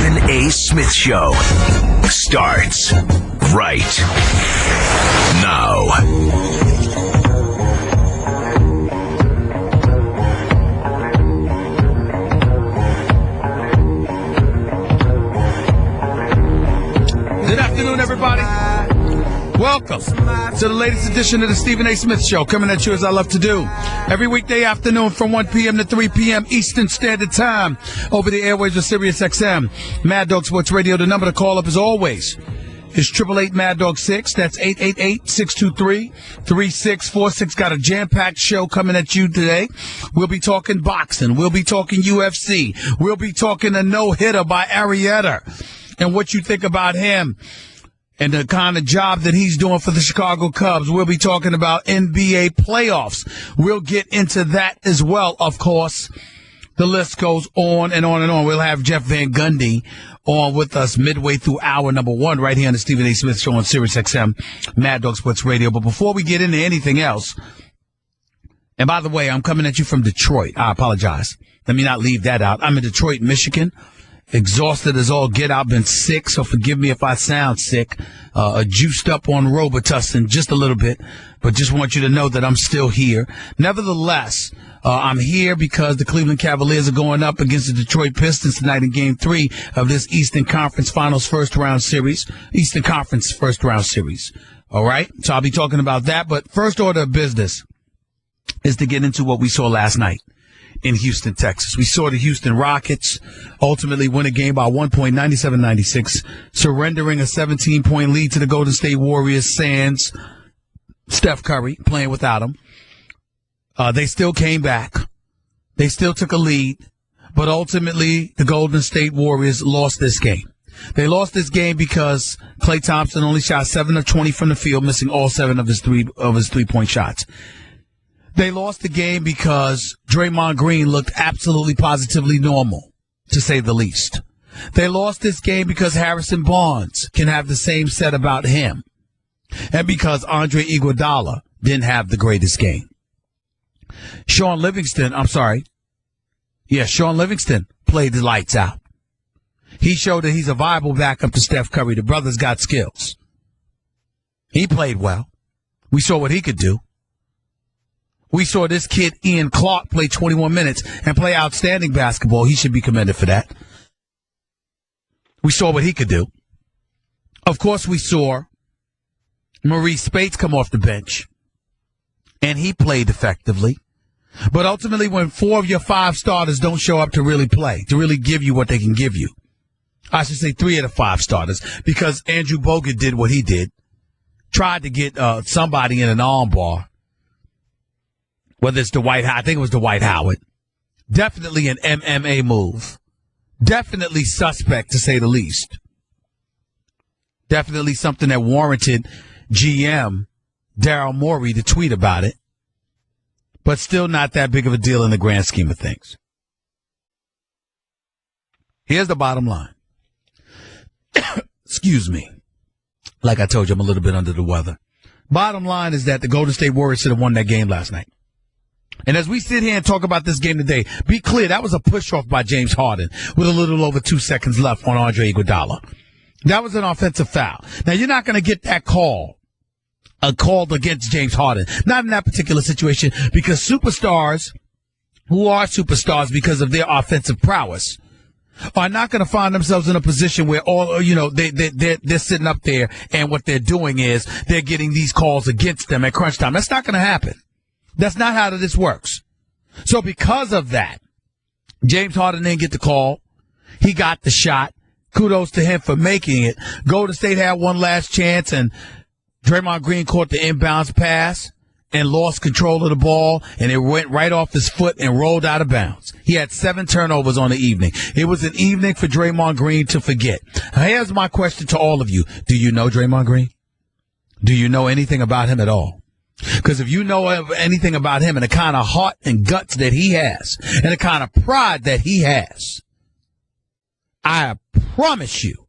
Stephen A. Smith Show starts right now. Good afternoon, everybody. Welcome to the latest edition of the Stephen A. Smith Show, coming at you as I love to do. Every weekday afternoon from 1 p.m. to 3 p.m. Eastern Standard Time over the airwaves of Sirius XM. Mad Dog Sports Radio. The number to call up, as always, is 888-MAD-DOG-6. That's 888-623-3646. Got a jam-packed show coming at you today. We'll be talking boxing. We'll be talking UFC. We'll be talking a no-hitter by Arrieta and what you think about him and the kind of job that he's doing for the Chicago Cubs. We'll be talking about NBA playoffs. We'll get into that as well, of course. The list goes on and on and on. We'll have Jeff Van Gundy on with us midway through hour number one right here on the Stephen A. Smith Show on Sirius XM, Mad Dog Sports Radio. But before we get into anything else, and by the way, I'm coming at you from Detroit. I apologize. Let me not leave that out. I'm in Detroit, Michigan. Exhausted as all get out, been sick, so forgive me if I sound sick. Juiced up on Robitussin just a little bit, but just want you to know that I'm still here. Nevertheless, I'm here because the Cleveland Cavaliers are going up against the Detroit Pistons tonight in Game 3 of this Eastern Conference Finals first round series. All right, so I'll be talking about that, but first order of business is to get into what we saw last night in Houston, Texas. We saw the Houston Rockets ultimately win a game by 1 point, 97-96, surrendering a 17-point lead to the Golden State Warriors, sans Steph Curry, playing without him. They still came back. They still took a lead, but ultimately the Golden State Warriors lost this game. They lost this game because Klay Thompson only shot 7 of 20 from the field, missing all 7 of his three-point shots. They lost the game because Draymond Green looked absolutely positively normal, to say the least. They lost this game because Harrison Barnes can have the same said about him, and because Andre Iguodala didn't have the greatest game. Sean Livingston played the lights out. He showed that he's a viable backup to Steph Curry. The brother's got skills. He played well. We saw what he could do. We saw this kid, Ian Clark, play 21 minutes and play outstanding basketball. He should be commended for that. We saw what he could do. Of course, we saw Maurice Spates come off the bench, and he played effectively. But ultimately, when 4 of your 5 starters don't show up to really play, to really give you what they can give you, I should say 3 of the 5 starters, because Andrew Bogut did what he did, tried to get somebody in an arm bar. Whether it's I think it was Dwight Howard. Definitely an MMA move. Definitely suspect, to say the least. Definitely something that warranted GM Daryl Morey to tweet about it. But still not that big of a deal in the grand scheme of things. Here's the bottom line. Excuse me. Like I told you, I'm a little bit under the weather. Bottom line is that the Golden State Warriors should have won that game last night. And as we sit here and talk about this game today, be clear, that was a push-off by James Harden with a little over 2 seconds left on Andre Iguodala. That was an offensive foul. Now, you're not going to get that called against James Harden. Not in that particular situation, because superstars who are superstars because of their offensive prowess are not going to find themselves in a position where they're sitting up there and what they're doing is they're getting these calls against them at crunch time. That's not going to happen. That's not how this works. So because of that, James Harden didn't get the call. He got the shot. Kudos to him for making it. Golden State had one last chance, and Draymond Green caught the inbounds pass and lost control of the ball, and it went right off his foot and rolled out of bounds. He had 7 turnovers on the evening. It was an evening for Draymond Green to forget. Here's my question to all of you. Do you know Draymond Green? Do you know anything about him at all? Because if you know anything about him and the kind of heart and guts that he has and the kind of pride that he has, I promise you,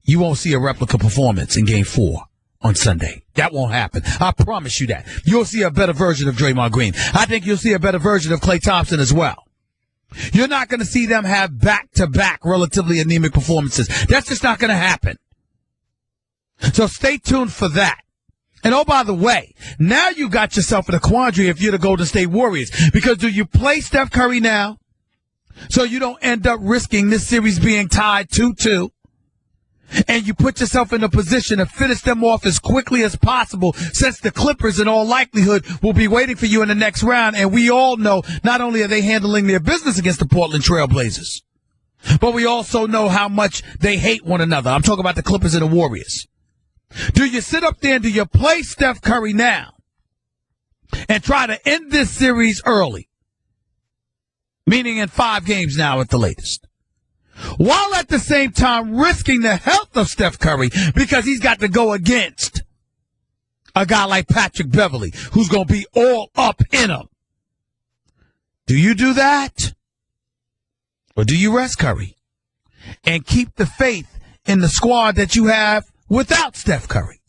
you won't see a replica performance in Game 4 on Sunday. That won't happen. I promise you that. You'll see a better version of Draymond Green. I think you'll see a better version of Klay Thompson as well. You're not going to see them have back-to-back relatively anemic performances. That's just not going to happen. So stay tuned for that. And oh, by the way, now you got yourself in a quandary if you're the Golden State Warriors. Because do you play Steph Curry now so you don't end up risking this series being tied 2-2? And you put yourself in a position to finish them off as quickly as possible, since the Clippers in all likelihood will be waiting for you in the next round. And we all know not only are they handling their business against the Portland Trail Blazers, but we also know how much they hate one another. I'm talking about the Clippers and the Warriors. Do you sit up there and do you play Steph Curry now and try to end this series early, meaning in 5 games now at the latest, while at the same time risking the health of Steph Curry because he's got to go against a guy like Patrick Beverley who's going to be all up in him? Do you do that? Or do you rest Curry and keep the faith in the squad that you have without Steph Curry?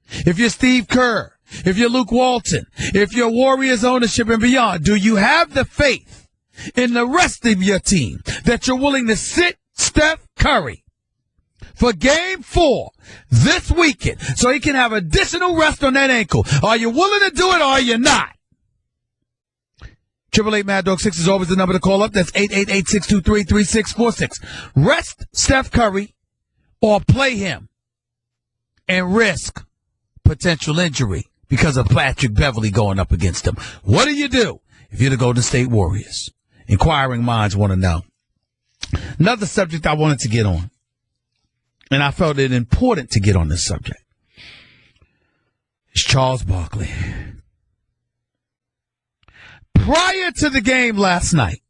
If you're Steve Kerr, if you're Luke Walton, if you're Warriors ownership and beyond, do you have the faith in the rest of your team that you're willing to sit Steph Curry for Game 4 this weekend so he can have additional rest on that ankle? Are you willing to do it or are you not? 888-MAD-DOG6 is always the number to call up. That's 888-623-3646. Rest Steph Curry or play him and risk potential injury because of Patrick Beverley going up against him. What do you do if you're the Golden State Warriors? Inquiring minds want to know. Another subject I wanted to get on, and I felt it important to get on this subject, is Charles Barkley. Prior to the game last night,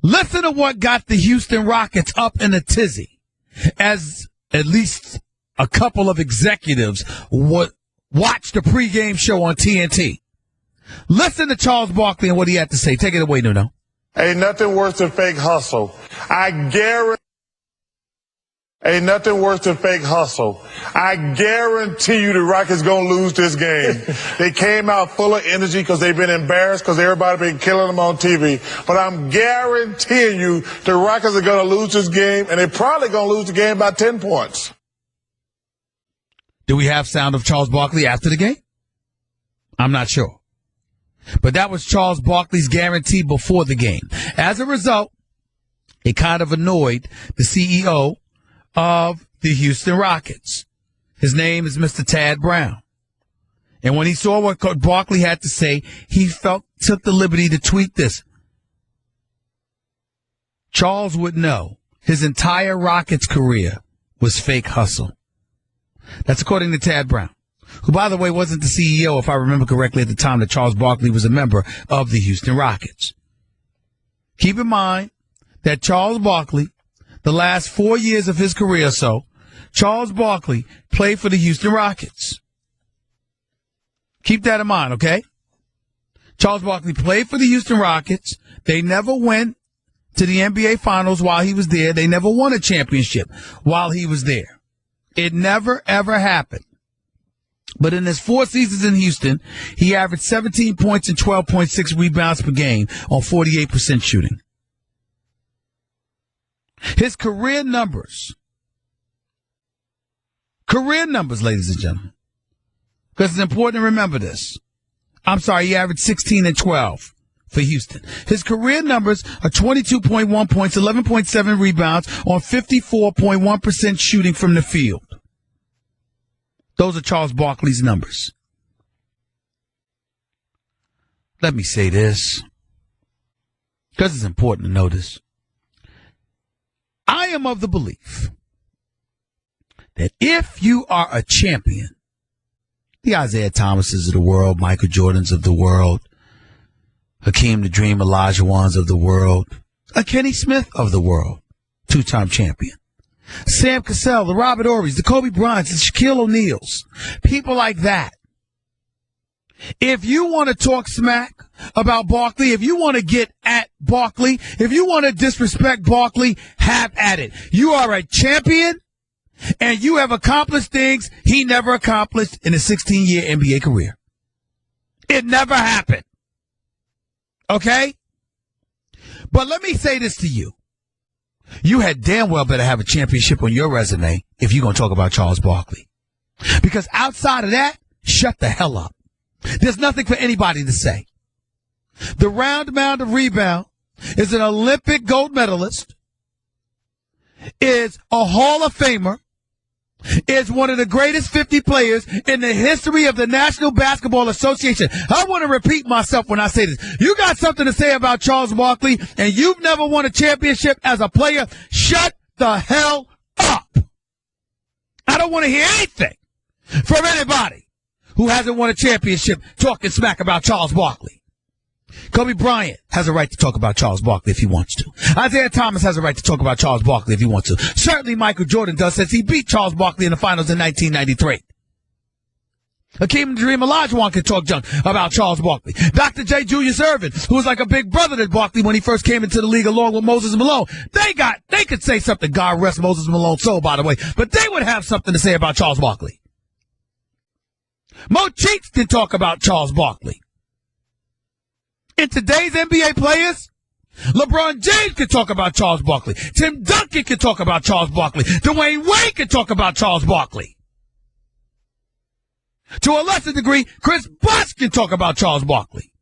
listen to what got the Houston Rockets up in a tizzy, as at least a couple of executives would watch the pregame show on TNT. Listen to Charles Barkley and what he had to say. Take it away, Nuno. Ain't nothing worse than fake hustle. Ain't nothing worse than fake hustle. I guarantee you the Rockets going to lose this game. They came out full of energy because they've been embarrassed because everybody been killing them on TV. But I'm guaranteeing you the Rockets are going to lose this game, and they're probably going to lose the game by 10 points. Do we have sound of Charles Barkley after the game? I'm not sure. But that was Charles Barkley's guarantee before the game. As a result, it kind of annoyed the CEO of the Houston Rockets. His name is Mr. Tad Brown. And when he saw what Barkley had to say, he took the liberty to tweet this. Charles would know his entire Rockets career was fake hustle. That's according to Tad Brown, who, by the way, wasn't the CEO, if I remember correctly, at the time that Charles Barkley was a member of the Houston Rockets. Keep in mind that Charles Barkley, the last 4 years of his career or so, Charles Barkley played for the Houston Rockets. Keep that in mind, okay? Charles Barkley played for the Houston Rockets. They never went to the NBA Finals while he was there. They never won a championship while he was there. It never, ever happened. But in his 4 seasons in Houston, he averaged 17 points and 12.6 rebounds per game on 48% shooting. His career numbers, ladies and gentlemen, because it's important to remember this. I'm sorry, he averaged 16 and 12 for Houston. His career numbers are 22.1 points, 11.7 rebounds on 54.1% shooting from the field. Those are Charles Barkley's numbers. Let me say this, because it's important to know this. I am of the belief that if you are a champion, the Isaiah Thomases of the world, Michael Jordans of the world, Hakeem the Dream Olajuwons of the world, a Kenny Smith of the world, 2-time champion, Sam Cassell, the Robert Ory's, the Kobe Bryant's, the Shaquille O'Neal's, people like that. If you want to talk smack about Barkley, if you want to get at Barkley, if you want to disrespect Barkley, have at it. You are a champion, and you have accomplished things he never accomplished in a 16-year NBA career. It never happened. Okay? But let me say this to you. You had damn well better have a championship on your resume if you're going to talk about Charles Barkley. Because outside of that, shut the hell up. There's nothing for anybody to say. The round mound of rebound is an Olympic gold medalist, is a Hall of Famer, is one of the greatest 50 players in the history of the National Basketball Association. I want to repeat myself when I say this. You got something to say about Charles Barkley, and you've never won a championship as a player, shut the hell up. I don't want to hear anything from anybody who hasn't won a championship talking smack about Charles Barkley. Kobe Bryant has a right to talk about Charles Barkley if he wants to. Isaiah Thomas has a right to talk about Charles Barkley if he wants to. Certainly Michael Jordan does, since he beat Charles Barkley in the finals in 1993. Hakeem Dream Olajuwon can talk junk about Charles Barkley. Dr. J. Julius Erving, who was like a big brother to Barkley when he first came into the league along with Moses Malone. They could say something. God rest Moses Malone's soul, by the way. But they would have something to say about Charles Barkley. Mo Cheeks can talk about Charles Barkley. In today's NBA players, LeBron James can talk about Charles Barkley. Tim Duncan can talk about Charles Barkley. Dwayne Wade can talk about Charles Barkley. To a lesser degree, Chris Bosh can talk about Charles Barkley.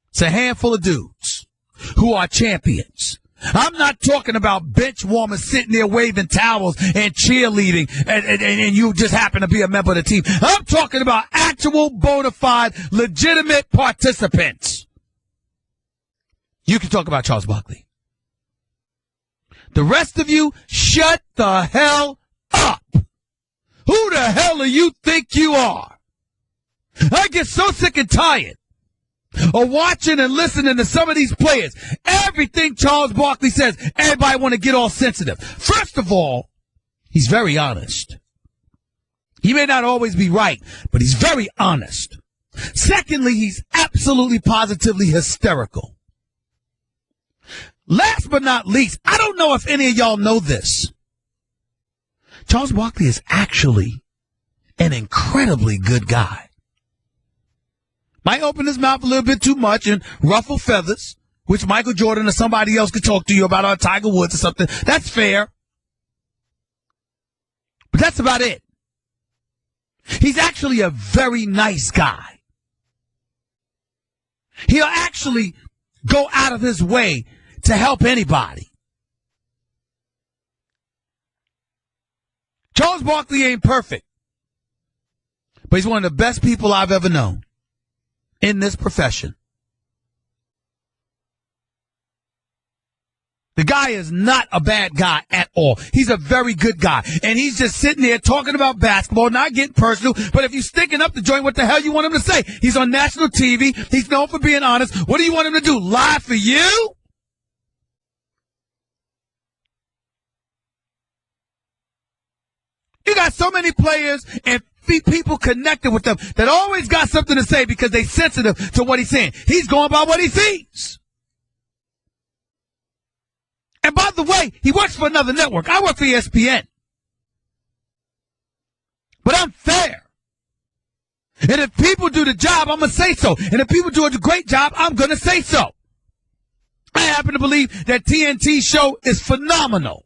It's a handful of dudes who are champions. I'm not talking about bench warmers sitting there waving towels and cheerleading and you just happen to be a member of the team. I'm talking about actual bona fide, legitimate participants. You can talk about Charles Barkley. The rest of you, shut the hell up. Who the hell do you think you are? I get so sick and tired of watching and listening to some of these players. Everything Charles Barkley says, everybody want to get all sensitive. First of all, he's very honest. He may not always be right, but he's very honest. Secondly, he's absolutely positively hysterical. Last but not least, I don't know if any of y'all know this. Charles Barkley is actually an incredibly good guy. Might open his mouth a little bit too much and ruffle feathers, which Michael Jordan or somebody else could talk to you about, or Tiger Woods or something. That's fair. But that's about it. He's actually a very nice guy. He'll actually go out of his way to help anybody. Charles Barkley ain't perfect, but he's one of the best people I've ever known in this profession. The guy is not a bad guy at all. He's a very good guy. And he's just sitting there talking about basketball, not getting personal. But if you're sticking up the joint, what the hell you want him to say? He's on national TV. He's known for being honest. What do you want him to do? Lie for you? You got so many players and people connected with them that always got something to say because they're sensitive to what he's saying. He's going by what he sees. And by the way, he works for another network. I work for ESPN. But I'm fair. And if people do the job, I'm going to say so. And if people do a great job, I'm going to say so. I happen to believe that TNT show is phenomenal.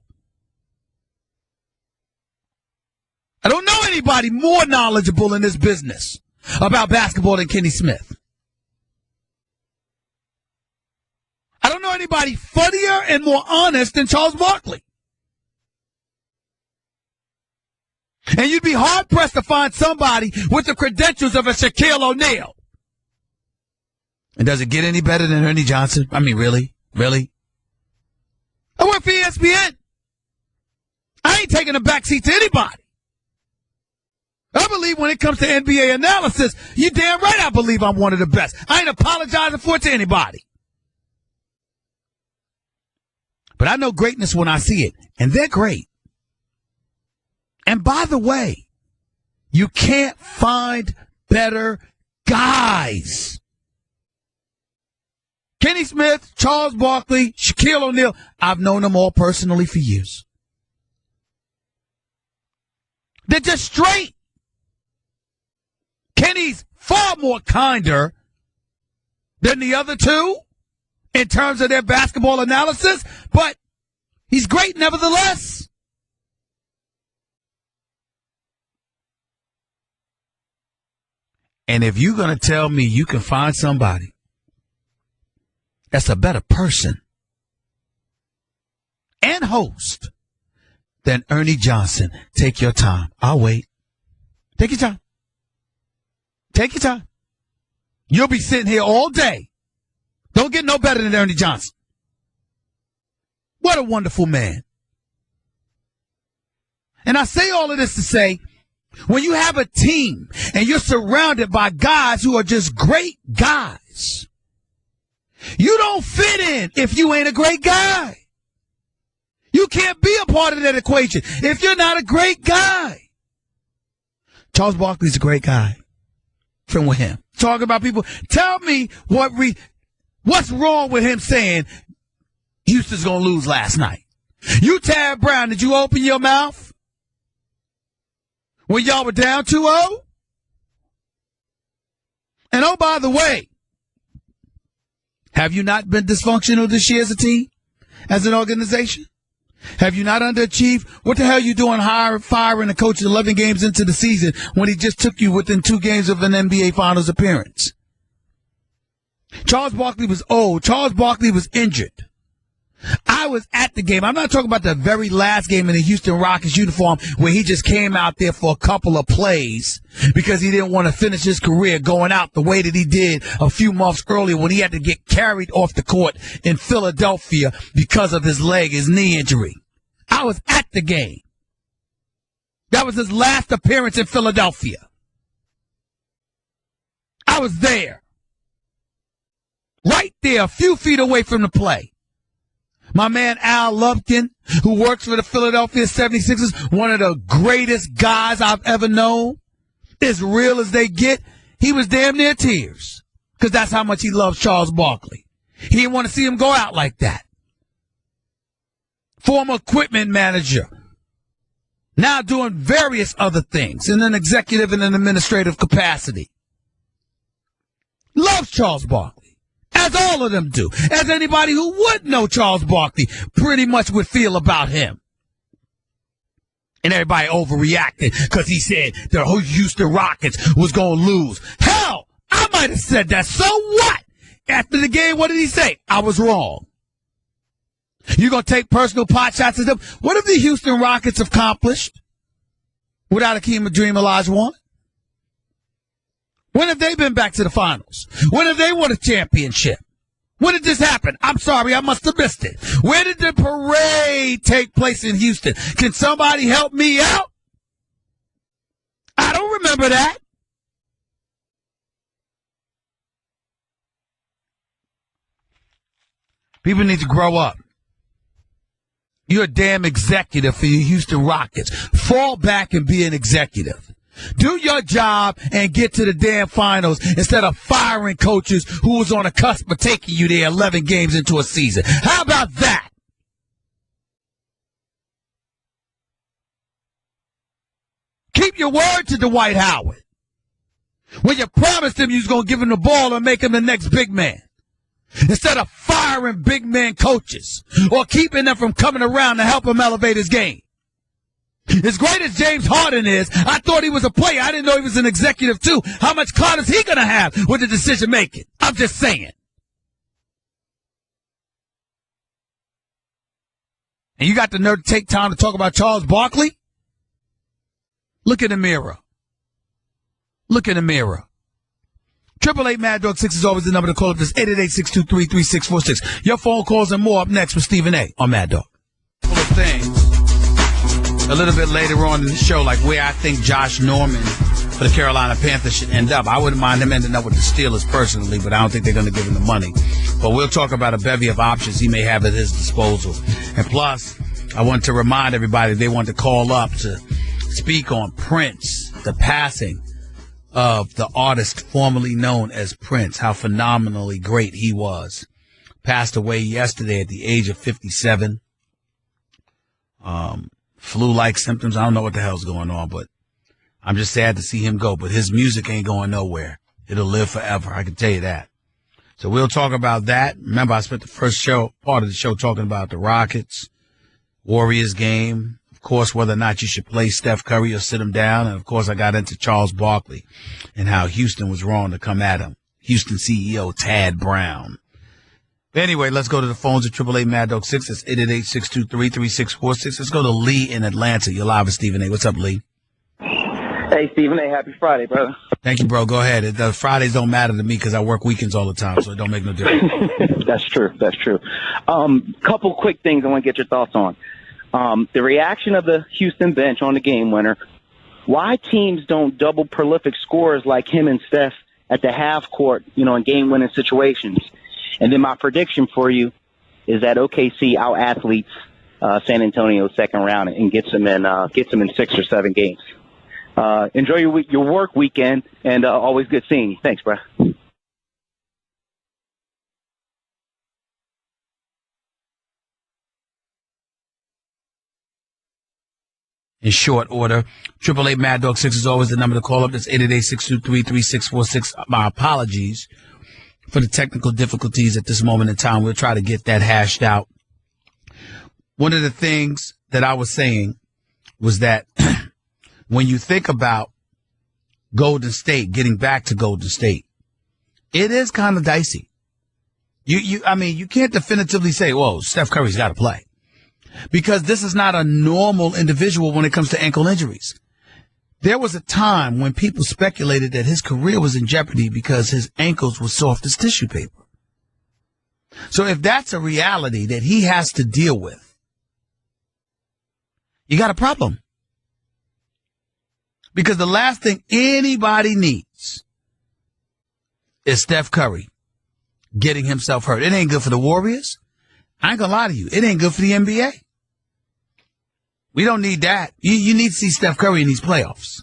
I don't know anybody more knowledgeable in this business about basketball than Kenny Smith. I don't know anybody funnier and more honest than Charles Barkley. And you'd be hard-pressed to find somebody with the credentials of a Shaquille O'Neal. And does it get any better than Ernie Johnson? I mean, really? Really? I work for ESPN. I ain't taking a backseat to anybody. I believe when it comes to NBA analysis, you damn right I believe I'm one of the best. I ain't apologizing for it to anybody. But I know greatness when I see it, and they're great. And by the way, you can't find better guys. Kenny Smith, Charles Barkley, Shaquille O'Neal, I've known them all personally for years. They're just straight. Kenny's far more kinder than the other two in terms of their basketball analysis, but he's great nevertheless. And if you're going to tell me you can find somebody that's a better person and host than Ernie Johnson, take your time. I'll wait. Take your time. Take your time. You'll be sitting here all day. Don't get no better than Ernie Johnson. What a wonderful man. And I say all of this to say, when you have a team and you're surrounded by guys who are just great guys, you don't fit in if you ain't a great guy. You can't be a part of that equation if you're not a great guy. Charles Barkley's a great guy. Friend with him. Talking about people. Tell me what's wrong with him saying Houston's going to lose last night. You, Tad Brown, did you open your mouth when y'all were down 2-0? And oh, by the way, have you not been dysfunctional this year as a team, as an organization? Have you not underachieved? What the hell are you doing firing a coach 11 games into the season when he just took you within 2 games of an NBA Finals appearance? Charles Barkley was old. Charles Barkley was injured. I was at the game. I'm not talking about the very last game in the Houston Rockets uniform where he just came out there for a couple of plays because he didn't want to finish his career going out the way that he did a few months earlier when he had to get carried off the court in Philadelphia because of his knee injury. I was at the game. That was his last appearance in Philadelphia. I was there. Right there, a few feet away from the play. My man Al Lubkin, who works for the Philadelphia 76ers, one of the greatest guys I've ever known, as real as they get, he was damn near tears because that's how much he loves Charles Barkley. He didn't want to see him go out like that. Former equipment manager, now doing various other things in an executive and an administrative capacity. Loves Charles Barkley. As all of them do. As anybody who would know Charles Barkley pretty much would feel about him. And everybody overreacted because he said the Houston Rockets was going to lose. Hell, I might have said that. So what? After the game, what did he say? I was wrong. You're going to take personal pot shots at them? What have the Houston Rockets accomplished without Akeem Olajuwon? When have they been back to the finals? When have they won a championship? When did this happen? I'm sorry, I must have missed it. Where did the parade take place in Houston? Can somebody help me out? I don't remember that. People need to grow up. You're a damn executive for your Houston Rockets. Fall back and be an executive. Do your job and get to the damn finals instead of firing coaches who was on the cusp of taking you there 11 games into a season. How about that? Keep your word to Dwight Howard. When you promised him you was going to give him the ball and make him the next big man. Instead of firing big man coaches or keeping them from coming around to help him elevate his game. As great as James Harden is, I thought he was a player. I didn't know he was an executive, too. How much clout is he going to have with the decision-making? I'm just saying. And you got the nerve to take time to talk about Charles Barkley? Look in the mirror. Look in the mirror. 888 Mad Dog 6 is always the number to call up. This 888-623-3646. Your phone calls and more up next with Stephen A. on Mad Dog. Couple of things. A little bit later on in the show, like where I think Josh Norman for the Carolina Panthers should end up. I wouldn't mind him ending up with the Steelers personally, but I don't think they're going to give him the money. But we'll talk about a bevy of options he may have at his disposal. And plus, I want to remind everybody they want to call up to speak on Prince, the passing of the artist formerly known as Prince, how phenomenally great he was. Passed away yesterday at the age of 57. Flu-like symptoms. I don't know what the hell's going on, but I'm just sad to see him go. But his music ain't going nowhere. It'll live forever. I can tell you that. So we'll talk about that. Remember, I spent the first part of the show talking about the Rockets, Warriors game. Of course, whether or not you should play Steph Curry or sit him down. And of course, I got into Charles Barkley and how Houston was wrong to come at him. Houston CEO Tad Brown. Anyway, let's go to the phones at 888-MAD-DOG-6. It's 888-623-3646. Let's go to Lee in Atlanta. You're live with Stephen A. What's up, Lee? Hey, Stephen A. Happy Friday, brother. Thank you, bro. Go ahead. The Fridays don't matter to me because I work weekends all the time, so it don't make no difference. That's true. Couple quick things I want to get your thoughts on. The reaction of the Houston bench on the game winner. Why teams don't double prolific scorers like him and Steph at the half court, in game-winning situations? And then my prediction for you is that OKC out-athletes San Antonio second round and gets them in 6 or 7 games. Enjoy your work weekend, and always good seeing you. Thanks, bro. In short order, 888-MAD-DOG-6 is always the number to call up. That's 888-623-3646. My apologies for the technical difficulties at this moment in time. We'll try to get that hashed out. One of the things that I was saying was that when you think about Golden State, getting back to Golden State, it is kind of dicey. You can't definitively say, well, Steph Curry's got to play. Because this is not a normal individual when it comes to ankle injuries. There was a time when people speculated that his career was in jeopardy because his ankles were soft as tissue paper. So if that's a reality that he has to deal with, you got a problem. Because the last thing anybody needs is Steph Curry getting himself hurt. It ain't good for the Warriors. I ain't gonna lie to you. It ain't good for the NBA. We don't need that. You need to see Steph Curry in these playoffs.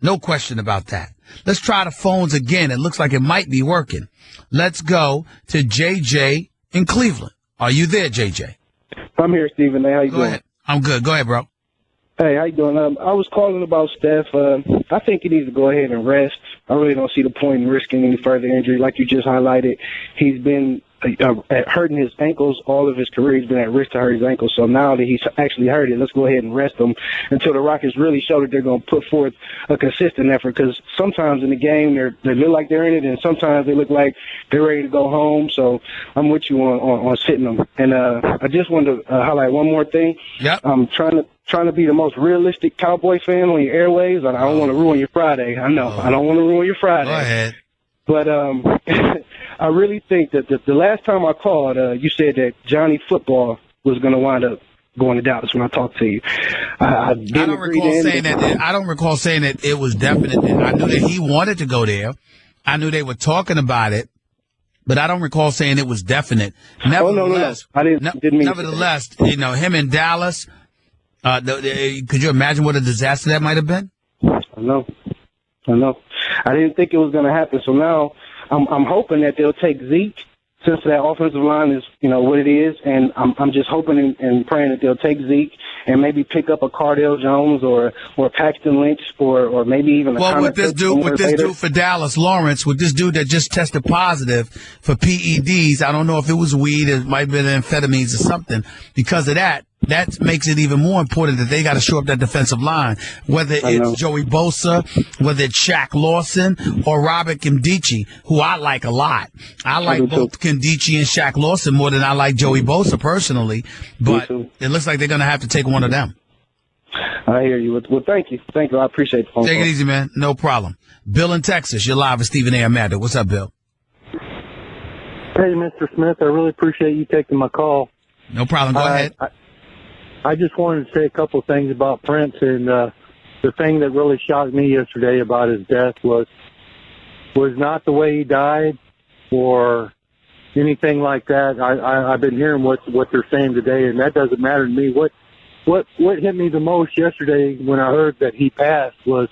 No question about that. Let's try the phones again. It looks like it might be working. Let's go to JJ in Cleveland. Are you there, JJ? I'm here, Stephen. Hey, how you doing? Go ahead. I'm good. Go ahead, bro. Hey, how you doing? I was calling about Steph. I think he needs to go ahead and rest. I really don't see the point in risking any further injury. Like you just highlighted, he's been hurting his ankles all of his career. He's been at risk to hurt his ankles. So now that he's actually hurt it, let's go ahead and rest him until the Rockets really show that they're going to put forth a consistent effort. Because sometimes in the game they look like they're in it, and sometimes they look like they're ready to go home. So I'm with you on sitting them. And I just wanted to highlight one more thing. Yep. I'm trying to be the most realistic Cowboy fan on your airways. I don't want to ruin your Friday. I know. I don't want to ruin your Friday. Go ahead. But I really think that the last time I called, you said that Johnny Football was going to wind up going to Dallas when I talked to you. I don't recall saying that it was definite. I knew that he wanted to go there. I knew they were talking about it, but I don't recall saying it was definite. Nevertheless, I didn't mean nevertheless, him in Dallas, could you imagine what a disaster that might have been? I know. I didn't think it was going to happen. So now I'm hoping that they'll take Zeke, since that offensive line is, what it is, and I'm just hoping and praying that they'll take Zeke and maybe pick up a Cardale Jones or Paxton Lynch or maybe even with this dude for Dallas, Lawrence, with this dude that just tested positive for PEDs. I don't know if it was weed, it might have been amphetamines or something. Because of that makes it even more important that they got to shore up that defensive line, whether it's Joey Bosa, whether it's Shaq Lawson, or Robert Nkemdiche, who I like a lot. I like both Nkemdiche and Shaq Lawson more than I like Joey Bosa personally, but it looks like they're going to have to take one of them. I hear you. Well, thank you. I appreciate the phone call. Take it easy, man. No problem. Bill in Texas, you're live with Stephen A. Amanda. What's up, Bill? Hey, Mr. Smith, I really appreciate you taking my call. No problem. Go ahead. I just wanted to say a couple of things about Prince, and the thing that really shocked me yesterday about his death was not the way he died or anything like that. I've been hearing what they're saying today, and that doesn't matter to me. What hit me the most yesterday when I heard that he passed was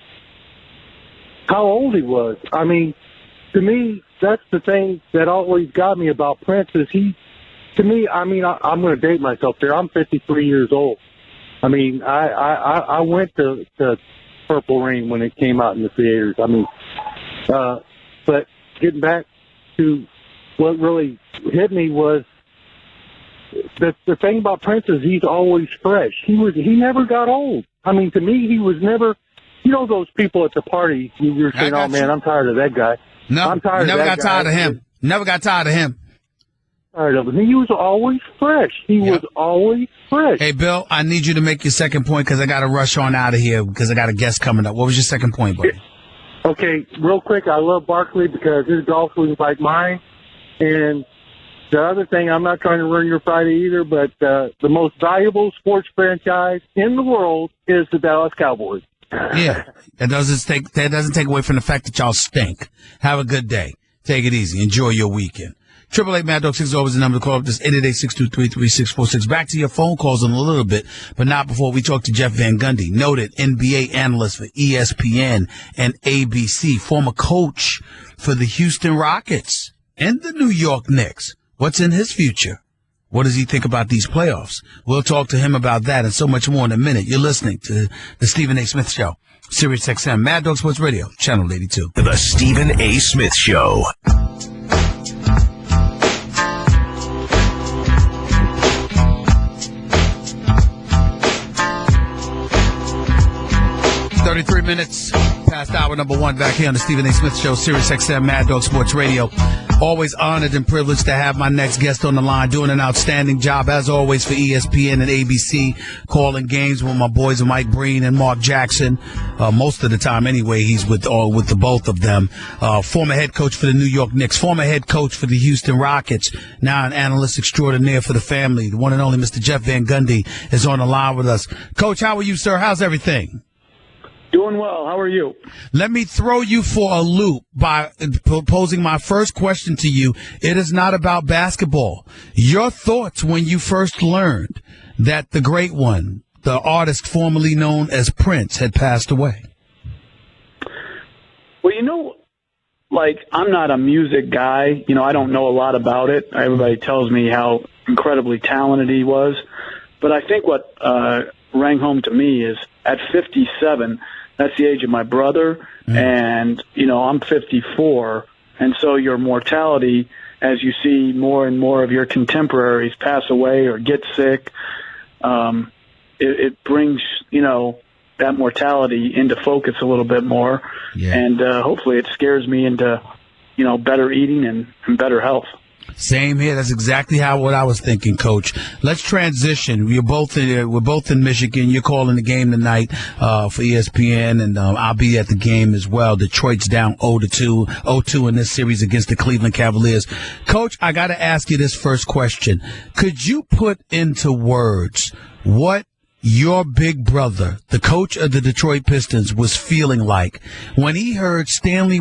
how old he was. I mean, to me, that's the thing that always got me about Prince is to me, I'm going to date myself there. I'm 53 years old. I mean, I went to Purple Rain when it came out in the theaters. I mean, but getting back to what really hit me was the thing about Prince is he's always fresh. He never got old. I mean, to me, he was never. You know those people at the party. You're saying, "Oh man, I'm tired of that guy." No, I'm tired. Never of that got guy. tired of him. Never got tired of him. Tired of him. He was always fresh. He was always fresh. Hey, Bill, I need you to make your second point because I got to rush on out of here because I got a guest coming up. What was your second point, buddy? Okay, real quick, I love Barkley because his golf was like mine. And the other thing, I'm not trying to ruin your Friday either, but the most valuable sports franchise in the world is the Dallas Cowboys. Yeah, that doesn't take away from the fact that y'all stink. Have a good day. Take it easy. Enjoy your weekend. 888 Mad Dog 6 is the number to call up. Just 888-623-3646. Back to your phone calls in a little bit, but not before we talk to Jeff Van Gundy, noted NBA analyst for ESPN and ABC, former coach for the Houston Rockets and the New York Knicks. What's in his future? What does he think about these playoffs? We'll talk to him about that and so much more in a minute. You're listening to the Stephen A. Smith Show, Sirius XM, Mad Dog Sports Radio, Channel 82. The Stephen A. Smith Show. 33 minutes past hour number 1 back here on the Stephen A. Smith Show, Sirius XM, Mad Dog Sports Radio. Always honored and privileged to have my next guest on the line, doing an outstanding job, as always, for ESPN and ABC, calling games with my boys Mike Breen and Mark Jackson. Most of the time, anyway, he's with the both of them. Former head coach for the New York Knicks, former head coach for the Houston Rockets, now an analyst extraordinaire for the family. The one and only Mr. Jeff Van Gundy is on the line with us. Coach, how are you, sir? How's everything? Doing well. How are you? Let me throw you for a loop by posing my first question to you. It is not about basketball. Your thoughts when you first learned that the great one, the artist formerly known as Prince, had passed away. Well, I'm not a music guy. I don't know a lot about it. Everybody tells me how incredibly talented he was. But I think what rang home to me is at 57, that's the age of my brother, and, I'm 54, and so your mortality, as you see more and more of your contemporaries pass away or get sick, it brings, that mortality into focus a little bit more, and hopefully it scares me into, better eating and better health. Same here. That's exactly what I was thinking, Coach. Let's transition. We're both in Michigan. You're calling the game tonight for ESPN, and I'll be at the game as well. Detroit's down 0-2 in this series against the Cleveland Cavaliers. Coach, I got to ask you this first question. Could you put into words what your big brother, the coach of the Detroit Pistons, was feeling like when he heard Stanley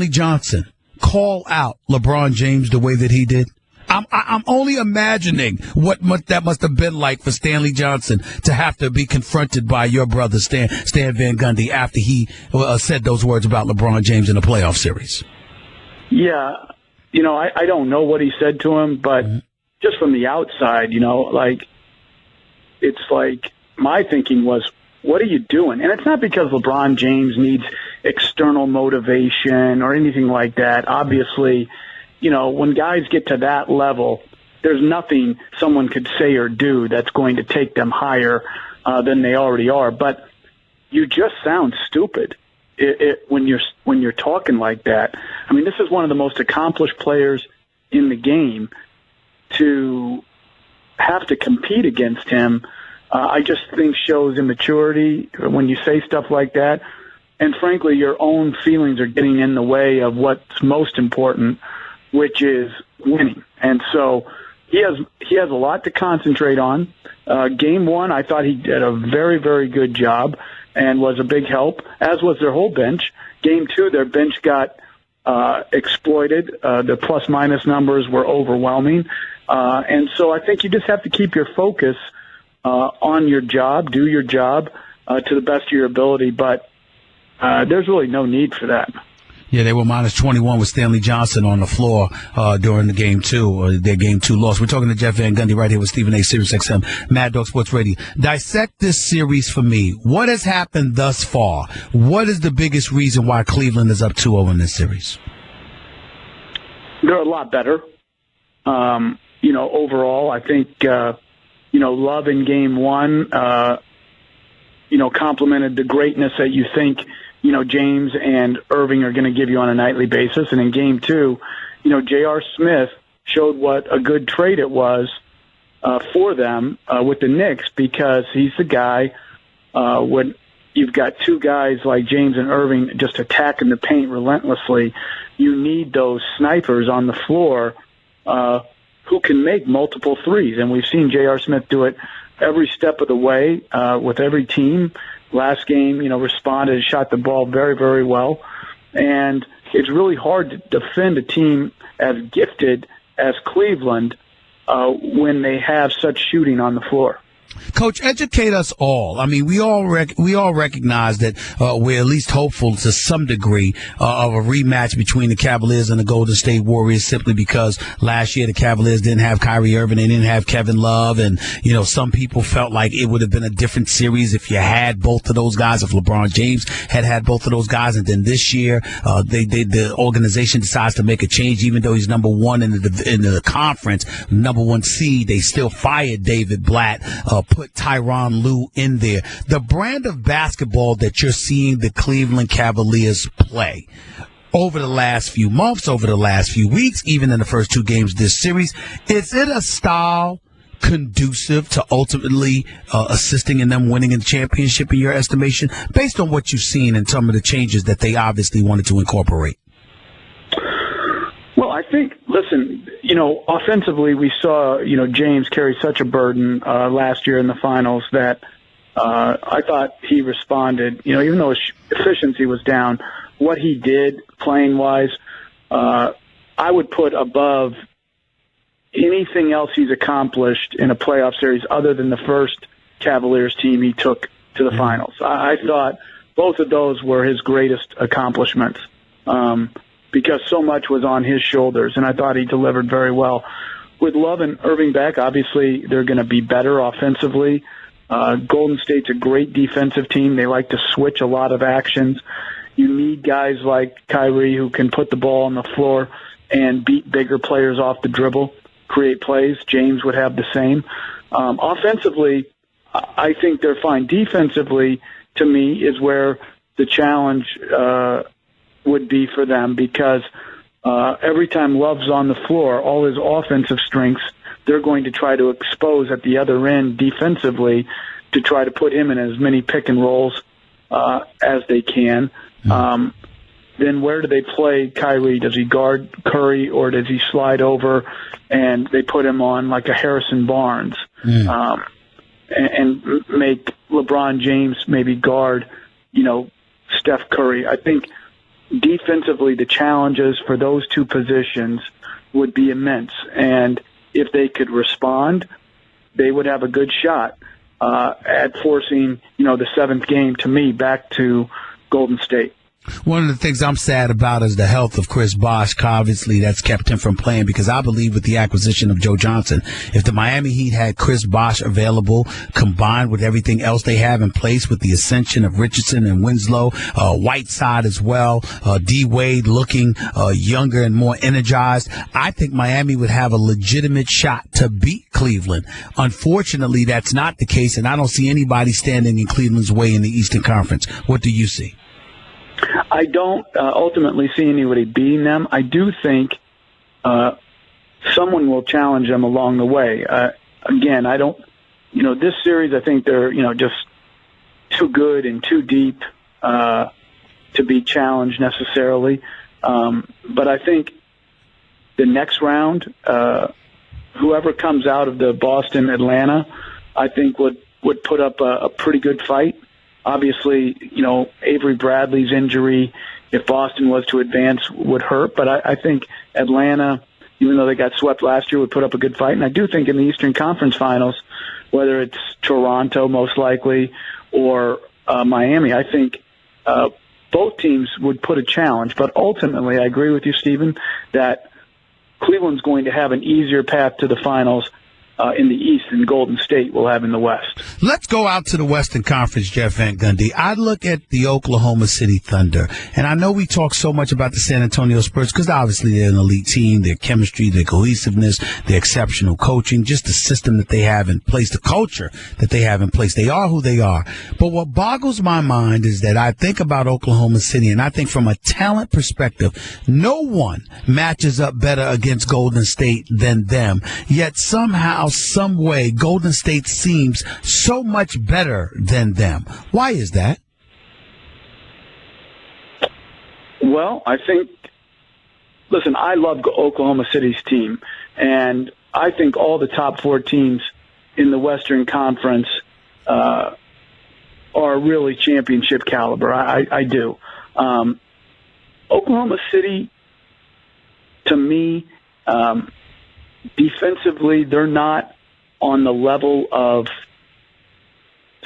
Johnson call out LeBron James the way that he did? I'm only imagining what that must have been like for Stanley Johnson to have to be confronted by your brother Stan Van Gundy after he said those words about LeBron James in a playoff series. Yeah, I don't know what he said to him, but just from the outside, it's like my thinking was, what are you doing? And it's not because LeBron James needs external motivation or anything like that. Obviously, when guys get to that level, there's nothing someone could say or do that's going to take them higher than they already are. But you just sound stupid when you're talking like that. I mean, this is one of the most accomplished players in the game. To have to compete against him, I just think shows immaturity when you say stuff like that. And frankly, your own feelings are getting in the way of what's most important, which is winning. And so he has a lot to concentrate on. Game 1, I thought he did a very, very good job and was a big help, as was their whole bench. Game 2, their bench got exploited. The plus-minus numbers were overwhelming. And so I think you just have to keep your focus on your job, do your job to the best of your ability, but there's really no need for that. Yeah, they were minus 21 with Stanley Johnson on the floor during the game 2, their game 2 loss. We're talking to Jeff Van Gundy right here with Stephen A. Sirius XM, Mad Dog Sports Radio. Dissect this series for me. What has happened thus far? What is the biggest reason why Cleveland is up 2-0 in this series? they're a lot better. Overall, I think, Love in game one, complemented the greatness that you think, James and Irving are going to give you on a nightly basis. And in game two, J.R. Smith showed what a good trade it was for them with the Knicks, because he's the guy when you've got two guys like James and Irving just attacking the paint relentlessly. You need those snipers on the floor who can make multiple threes. And we've seen J.R. Smith do it every step of the way with every team. Last game, responded, shot the ball very, very well. And it's really hard to defend a team as gifted as Cleveland when they have such shooting on the floor. Coach, educate us all. I mean, we all recognize that we're at least hopeful to some degree of a rematch between the Cavaliers and the Golden State Warriors, simply because last year the Cavaliers didn't have Kyrie Irving, they didn't have Kevin Love, and some people felt like it would have been a different series if you had both of those guys, if LeBron James had both of those guys. And then this year, the organization decides to make a change, even though he's number one in the conference, number one seed. They still fired David Blatt. Put Tyronn Lue in there. The brand of basketball that you're seeing the Cleveland Cavaliers play over the last few months, over the last few weeks, even in the first two games of this series, is it a style conducive to ultimately assisting in them winning a championship in your estimation, based on what you've seen and some of the changes that they obviously wanted to incorporate? Well, I think, listen, offensively, we saw, James carry such a burden last year in the finals that I thought he responded, even though his efficiency was down, what he did playing-wise, I would put above anything else he's accomplished in a playoff series other than the first Cavaliers team he took to the finals. I thought both of those were his greatest accomplishments. Because so much was on his shoulders, and I thought he delivered very well. With Love and Irving back, obviously they're going to be better offensively. Golden State's a great defensive team. They like to switch a lot of actions. You need guys like Kyrie who can put the ball on the floor and beat bigger players off the dribble, create plays. James would have the same. Offensively, I think they're fine. Defensively, to me, is where the challenge would be for them, because every time Love's on the floor, all his offensive strengths, they're going to try to expose at the other end defensively to try to put him in as many pick and rolls as they can. Then where do they play Kyrie? Does he guard Curry, or does he slide over and they put him on like a Harrison Barnes and make LeBron James maybe guard, Steph Curry? I think defensively, the challenges for those two positions would be immense. And if they could respond, they would have a good shot at forcing, the seventh game, to me, back to Golden State. One of the things I'm sad about is the health of Chris Bosh. Obviously, that's kept him from playing, because I believe with the acquisition of Joe Johnson, if the Miami Heat had Chris Bosh available, combined with everything else they have in place with the ascension of Richardson and Winslow, Whiteside as well, D-Wade looking younger and more energized, I think Miami would have a legitimate shot to beat Cleveland. Unfortunately, that's not the case, and I don't see anybody standing in Cleveland's way in the Eastern Conference. What do you see? I don't ultimately see anybody beating them. I do think someone will challenge them along the way. Again, I don't, this series, I think they're, just too good and too deep to be challenged necessarily. But I think the next round, whoever comes out of the Boston-Atlanta, I think would put up a pretty good fight. Obviously, Avery Bradley's injury, if Boston was to advance, would hurt. But I think Atlanta, even though they got swept last year, would put up a good fight. And I do think in the Eastern Conference Finals, whether it's Toronto most likely or Miami, I think both teams would put a challenge. But ultimately, I agree with you, Stephen, that Cleveland's going to have an easier path to the finals in the East than Golden State will have in the West. Let's go out to the Western Conference, Jeff Van Gundy. I look at the Oklahoma City Thunder, and I know we talk so much about the San Antonio Spurs because obviously they're an elite team, their chemistry, their cohesiveness, their exceptional coaching, just the system that they have in place, the culture that they have in place. They are who they are. But what boggles my mind is that I think about Oklahoma City, and I think from a talent perspective, no one matches up better against Golden State than them. Yet somehow, some way, Golden State seems so much better than them. Why is that? Well, I think, listen, I love Oklahoma City's team, and I think all the top 4 teams in the Western Conference are really championship caliber. I do. Oklahoma City, to me, defensively, they're not on the level of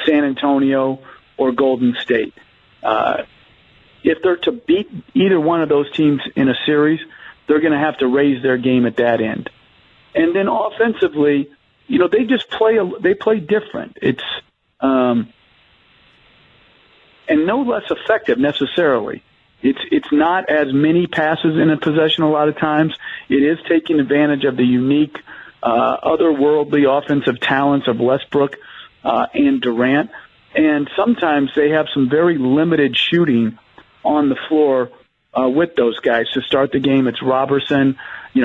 San Antonio or Golden State. If they're to beat either one of those teams in a series, they're going to have to raise their game at that end. And then offensively, they just play different. It's and no less effective necessarily. It's not as many passes in a possession a lot of times. It is taking advantage of the unique, otherworldly offensive talents of Westbrook and Durant. And sometimes they have some very limited shooting on the floor with those guys. To start the game, it's Robertson.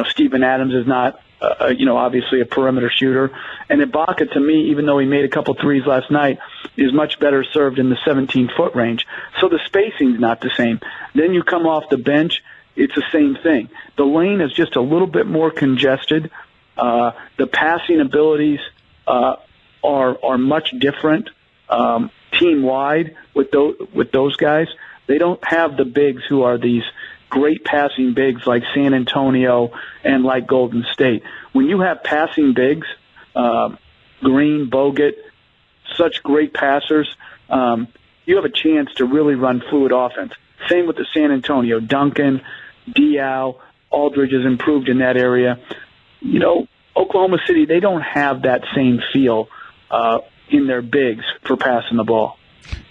Steven Adams is not, obviously a perimeter shooter. And Ibaka, to me, even though he made a couple threes last night, is much better served in the 17-foot range. So the spacing's not the same. Then you come off the bench, it's the same thing. The lane is just a little bit more congested. The passing abilities are much different team-wide with those guys. They don't have the bigs who are these great passing bigs like San Antonio and like Golden State. When you have passing bigs, Green, Bogut, such great passers, you have a chance to really run fluid offense. Same with the San Antonio. Duncan, Diaw, Aldridge has improved in that area. Oklahoma City, they don't have that same feel in their bigs for passing the ball.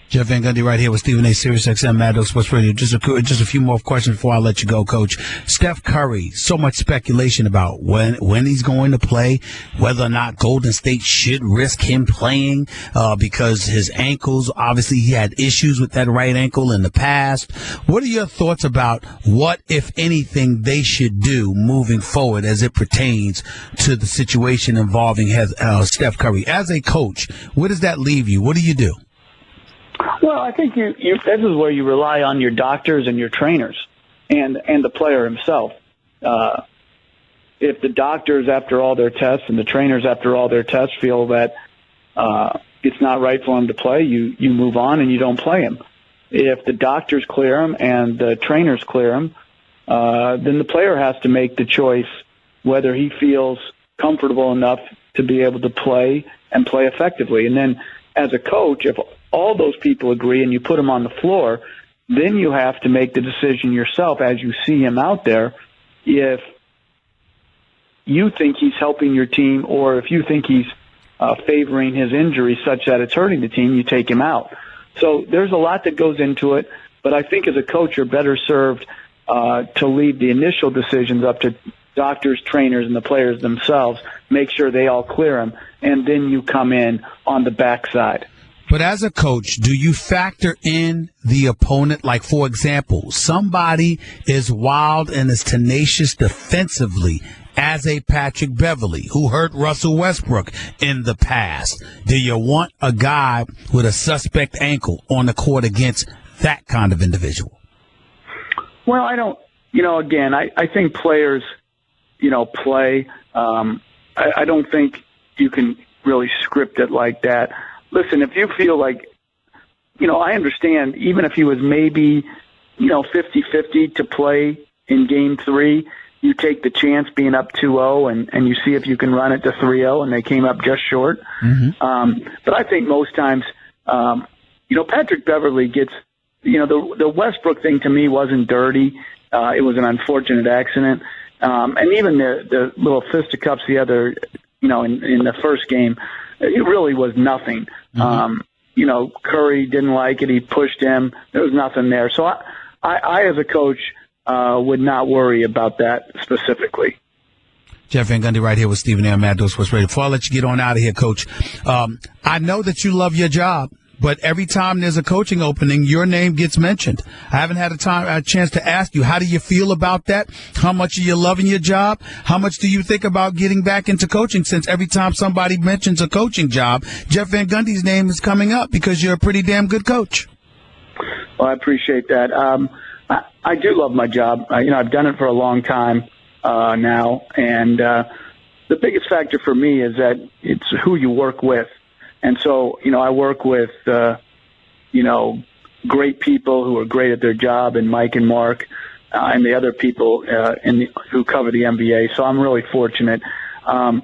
Jeff Van Gundy right here with Stephen A. Sirius XM Mad Dog Sports Radio. Just a few more questions before I let you go, Coach. Steph Curry, so much speculation about when he's going to play, whether or not Golden State should risk him playing because his ankles, obviously he had issues with that right ankle in the past. What are your thoughts about what, if anything, they should do moving forward as it pertains to the situation involving Steph Curry? As a coach, where does that leave you? What do you do? Well, I think this is where you rely on your doctors and your trainers and the player himself. If the doctors, after all their tests, and the trainers, after all their tests, feel that it's not right for him to play, you move on and you don't play him. If the doctors clear him and the trainers clear him, then the player has to make the choice whether he feels comfortable enough to be able to play and play effectively. And then as a coach, if all those people agree and you put him on the floor, then you have to make the decision yourself as you see him out there if you think he's helping your team or if you think he's favoring his injury such that it's hurting the team, you take him out. So there's a lot that goes into it, but I think as a coach you're better served to leave the initial decisions up to doctors, trainers, and the players themselves, make sure they all clear him, and then you come in on the backside. But as a coach, do you factor in the opponent? Like, for example, somebody is wild and is tenacious defensively as a Patrick Beverly who hurt Russell Westbrook in the past. Do you want a guy with a suspect ankle on the court against that kind of individual? Well, I don't, again, I think players, play. I don't think you can really script it like that. Listen, if you feel like, I understand, even if he was maybe, 50-50 to play in Game 3, you take the chance being up 2-0 and you see if you can run it to 3-0, and they came up just short. Mm-hmm. But I think most times, Patrick Beverly gets, the Westbrook thing to me wasn't dirty. It was an unfortunate accident. And even the little fisticuffs the other in the first game, it really was nothing. Curry didn't like it. He pushed him. There was nothing there. So I as a coach, would not worry about that specifically. Jeff Van Gundy right here with Stephen A. Mad Dog Sports Radio. Before I let you get on out of here, Coach, I know that you love your job, but every time there's a coaching opening, your name gets mentioned. I haven't had a chance to ask you, how do you feel about that? How much are you loving your job? How much do you think about getting back into coaching, since every time somebody mentions a coaching job, Jeff Van Gundy's name is coming up because you're a pretty damn good coach? Well, I appreciate that. I do love my job. I've done it for a long time now, and the biggest factor for me is that it's who you work with. And so, I work with, great people who are great at their job, and Mike and Mark, and the other people who cover the NBA. So I'm really fortunate. I'm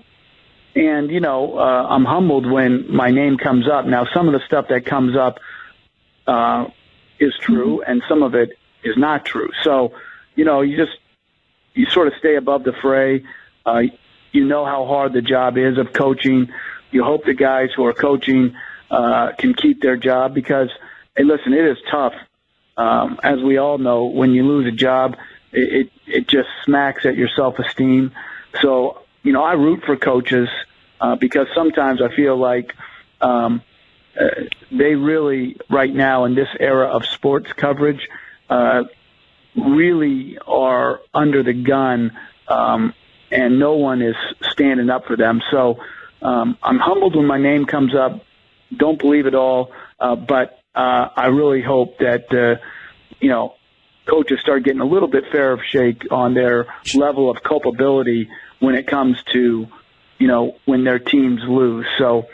humbled when my name comes up. Now, some of the stuff that comes up is true, and some of it is not true. So, you sort of stay above the fray. You know how hard the job is of coaching. You hope the guys who are coaching can keep their job because, hey, listen, it is tough. As we all know, when you lose a job, it just smacks at your self-esteem. So, I root for coaches because sometimes I feel like they really, right now in this era of sports coverage, really are under the gun, and no one is standing up for them. So I'm humbled when my name comes up. Don't believe it all, but I really hope that coaches start getting a little bit fair of shake on their level of culpability when it comes to when their teams lose. So,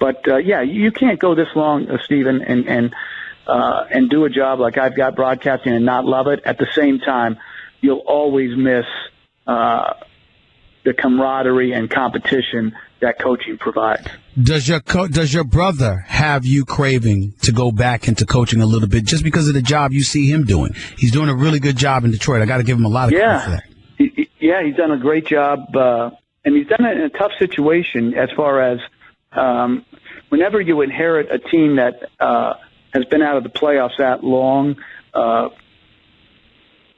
you can't go this long, Stephen, and do a job like I've got broadcasting and not love it. At the same time, you'll always miss the camaraderie and competition that coaching provides. Does your brother have you craving to go back into coaching a little bit just because of the job you see him doing? He's doing a really good job in Detroit. I got to give him a lot of credit for that. He's done a great job, and he's done it in a tough situation as far as whenever you inherit a team that has been out of the playoffs that long,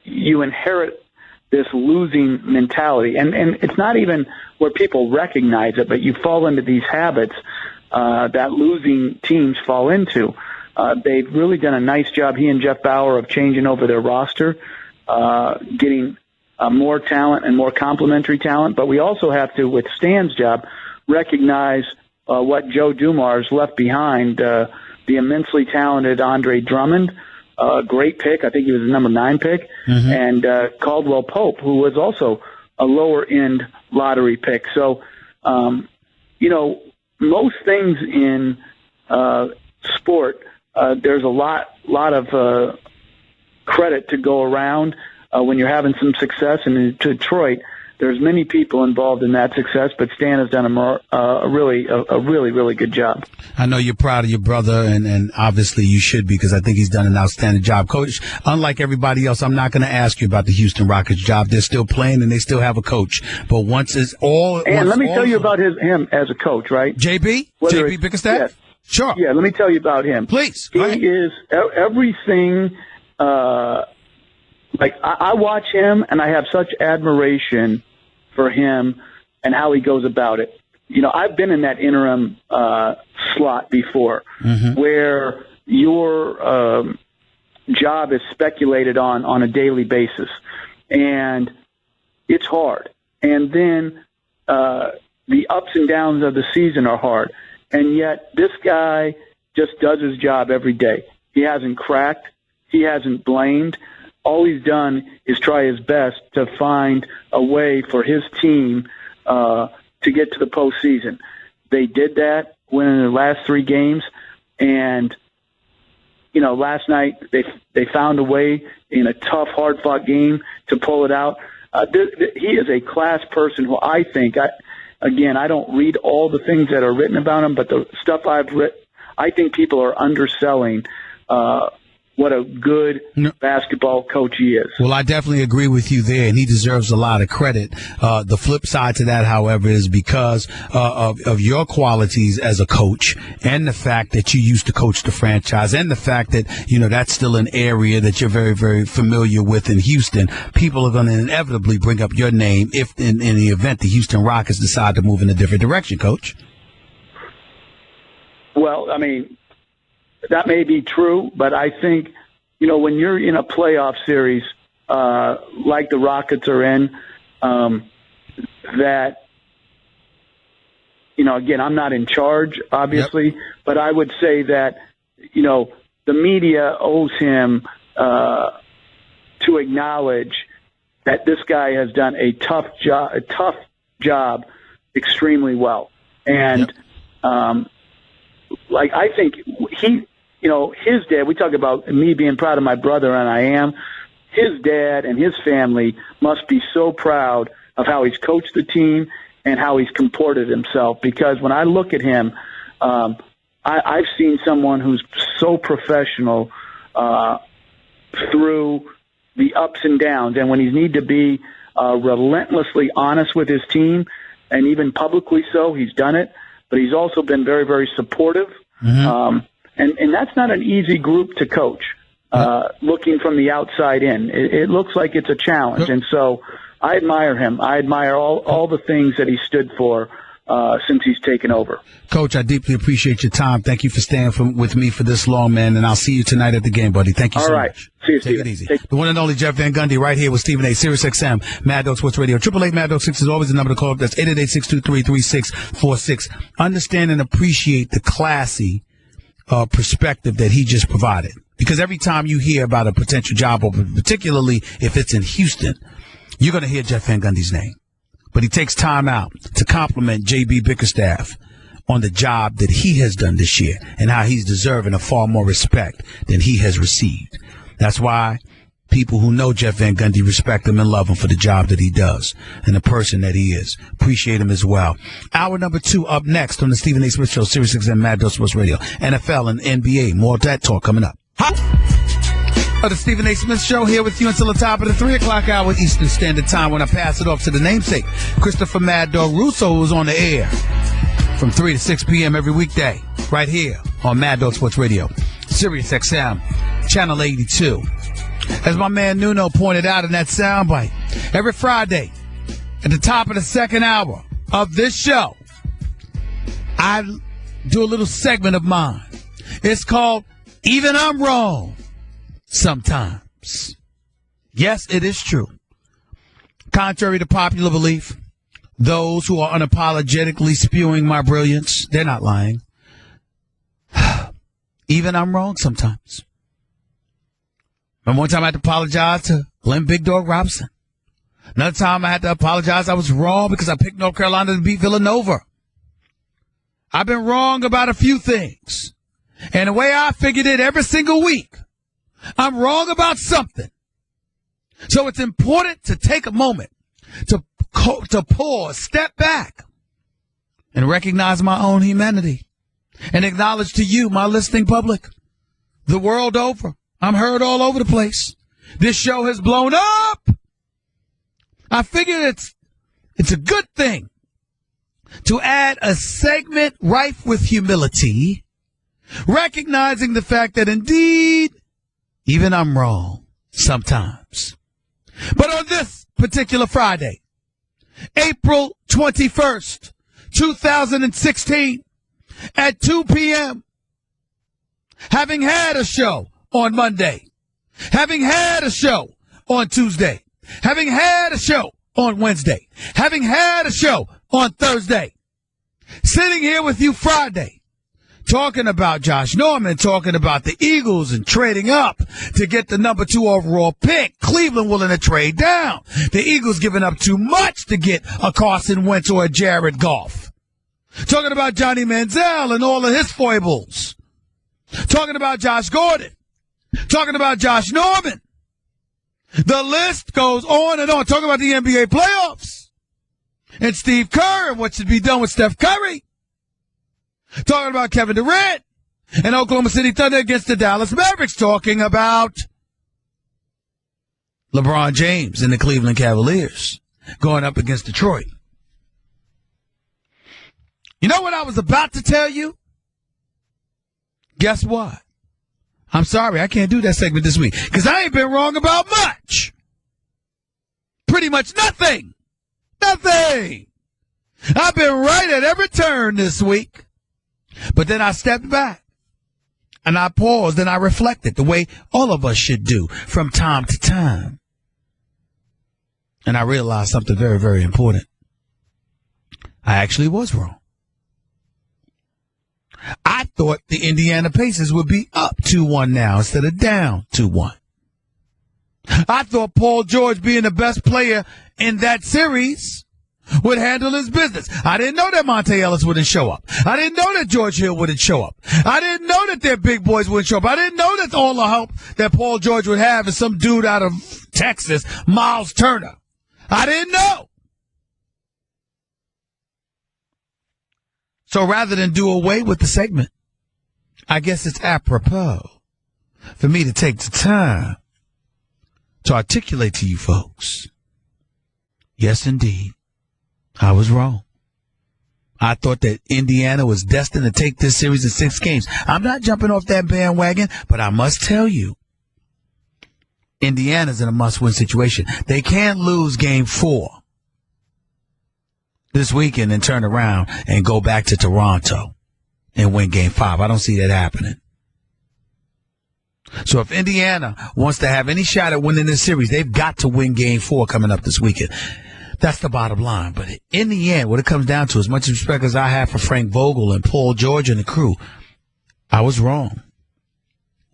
you inherit this losing mentality. And it's not even where people recognize it, but you fall into these habits that losing teams fall into. They've really done a nice job, he and Jeff Bauer, of changing over their roster, getting more talent and more complementary talent. But we also have to, with Stan's job, recognize what Joe Dumars left behind, the immensely talented Andre Drummond, great pick. I think he was the number 9 pick, and Caldwell Pope, who was also a lower-end lottery pick. So, most things in sport, there's a lot of credit to go around when you're having some success. And in Detroit, there's many people involved in that success, but Stan has done a really good job. I know you're proud of your brother, and obviously you should be, because I think he's done an outstanding job. Coach, unlike everybody else, I'm not going to ask you about the Houston Rockets job. They're still playing, and they still have a coach. But once it's all... And let me tell you about him as a coach, right? JB Bickerstaff? Yes. Sure. Yeah, let me tell you about him. Please. He is everything... I watch him, and I have such admiration for him and how he goes about it. I've been in that interim slot before, where your job is speculated on a daily basis, and it's hard. And then the ups and downs of the season are hard, and yet this guy just does his job every day. He hasn't cracked. He hasn't blamed. All he's done is try his best to find a way for his team to get to the postseason. They did that, winning the last 3 games, and last night they found a way in a tough, hard-fought game to pull it out. He is a class person who I think, I don't read all the things that are written about him, but the stuff I've read, I think people are underselling what a good basketball coach he is. Well, I definitely agree with you there, and he deserves a lot of credit. The flip side to that, however, is because of your qualities as a coach and the fact that you used to coach the franchise and the fact that, that's still an area that you're very, very familiar with in Houston. People are going to inevitably bring up your name if in the event the Houston Rockets decide to move in a different direction, Coach. Well, I mean, that may be true, but I think, when you're in a playoff series like the Rockets are in, that, again, I'm not in charge, obviously, but I would say that, the media owes him to acknowledge that this guy has done a tough job extremely well. And, I think his dad, we talk about me being proud of my brother, and I am. His dad and his family must be so proud of how he's coached the team and how he's comported himself. Because when I look at him, I've seen someone who's so professional through the ups and downs. And when he needs to be relentlessly honest with his team, and even publicly so, he's done it. But he's also been very, very supportive. Mm-hmm. And that's not an easy group to coach, looking from the outside in. It looks like it's a challenge. And so I admire him. I admire all the things that he stood for since he's taken over. Coach, I deeply appreciate your time. Thank you for staying with me for this long, man. And I'll see you tonight at the game, buddy. Thank you so much. See you, Take Steven. it easy. The one and only Jeff Van Gundy right here with Stephen A. Sirius XM, Mad Dog Sports Radio. 888 Mad Dog 6 is always the number to call up. That's 888-623-3646. Understand and appreciate the classy perspective that he just provided. Because every time you hear about a potential job opening, particularly if it's in Houston, you're going to hear Jeff Van Gundy's name. But he takes time out to compliment J.B. Bickerstaff on the job that he has done this year and how he's deserving of far more respect than he has received. That's why people who know Jeff Van Gundy respect him and love him for the job that he does and the person that he is. Appreciate him as well. Hour number 2 up next on the Stephen A. Smith Show, Sirius XM Mad Dog Sports Radio. NFL and NBA. More of that talk coming up. The Stephen A. Smith Show here with you until the top of the 3 o'clock hour Eastern Standard Time when I pass it off to the namesake, Christopher Mad Dog Russo, who's on the air from 3 to 6 p.m. every weekday right here on Mad Dog Sports Radio, Sirius XM, Channel 82. As my man Nuno pointed out in that soundbite, every Friday at the top of the second hour of this show, I do a little segment of mine. It's called Even I'm Wrong Sometimes. Yes, it is true. Contrary to popular belief, those who are unapologetically spewing my brilliance, they're not lying. Even I'm wrong sometimes. And one time I had to apologize to Glenn Big Dog Robinson. Another time I had to apologize I was wrong because I picked North Carolina to beat Villanova. I've been wrong about a few things. And the way I figured it every single week, I'm wrong about something. So it's important to take a moment to pause, step back, and recognize my own humanity and acknowledge to you, my listening public, the world over. I'm heard all over the place. This show has blown up. I figured it's a good thing to add a segment rife with humility, recognizing the fact that indeed, even I'm wrong sometimes. But on this particular Friday, April 21st, 2016, at 2 p.m., having had a show on Monday, having had a show on Tuesday, having had a show on Wednesday, having had a show on Thursday, sitting here with you Friday, talking about Josh Norman, talking about the Eagles and trading up to get the number 2 overall pick. Cleveland willing to trade down. The Eagles giving up too much to get a Carson Wentz or a Jared Goff. Talking about Johnny Manziel and all of his foibles. Talking about Josh Gordon. Talking about Josh Norman. The list goes on and on. Talking about the NBA playoffs. And Steve Kerr and what should be done with Steph Curry. Talking about Kevin Durant And Oklahoma City Thunder against the Dallas Mavericks, talking about LeBron James and the Cleveland Cavaliers going up against Detroit. You know what I was about to tell you? Guess what? I'm sorry, I can't do that segment this week because I ain't been wrong about much. Pretty much nothing. Nothing. I've been right at every turn this week. But then I stepped back and I paused and I reflected the way all of us should do from time to time. And I realized something very, very important. I actually was wrong. I thought the Indiana Pacers would be up 2-1 now instead of down 2-1. I thought Paul George, being the best player in that series, would handle his business. I didn't know that Monte Ellis wouldn't show up. I didn't know that George Hill wouldn't show up. I didn't know that their big boys wouldn't show up. I didn't know that all the help that Paul George would have is some dude out of Texas, Miles Turner. I didn't know. So rather than do away with the segment, I guess it's apropos for me to take the time to articulate to you folks. Yes, indeed, I was wrong. I thought that Indiana was destined to take this series in 6 games. I'm not jumping off that bandwagon, but I must tell you, Indiana's in a must-win situation. They can't lose game 4 this weekend and turn around and go back to Toronto and win game 5. I don't see that happening. So if Indiana wants to have any shot at winning this series, they've got to win game 4 coming up this weekend. That's the bottom line. But in the end, what it comes down to, as much respect as I have for Frank Vogel and Paul George and the crew, I was wrong.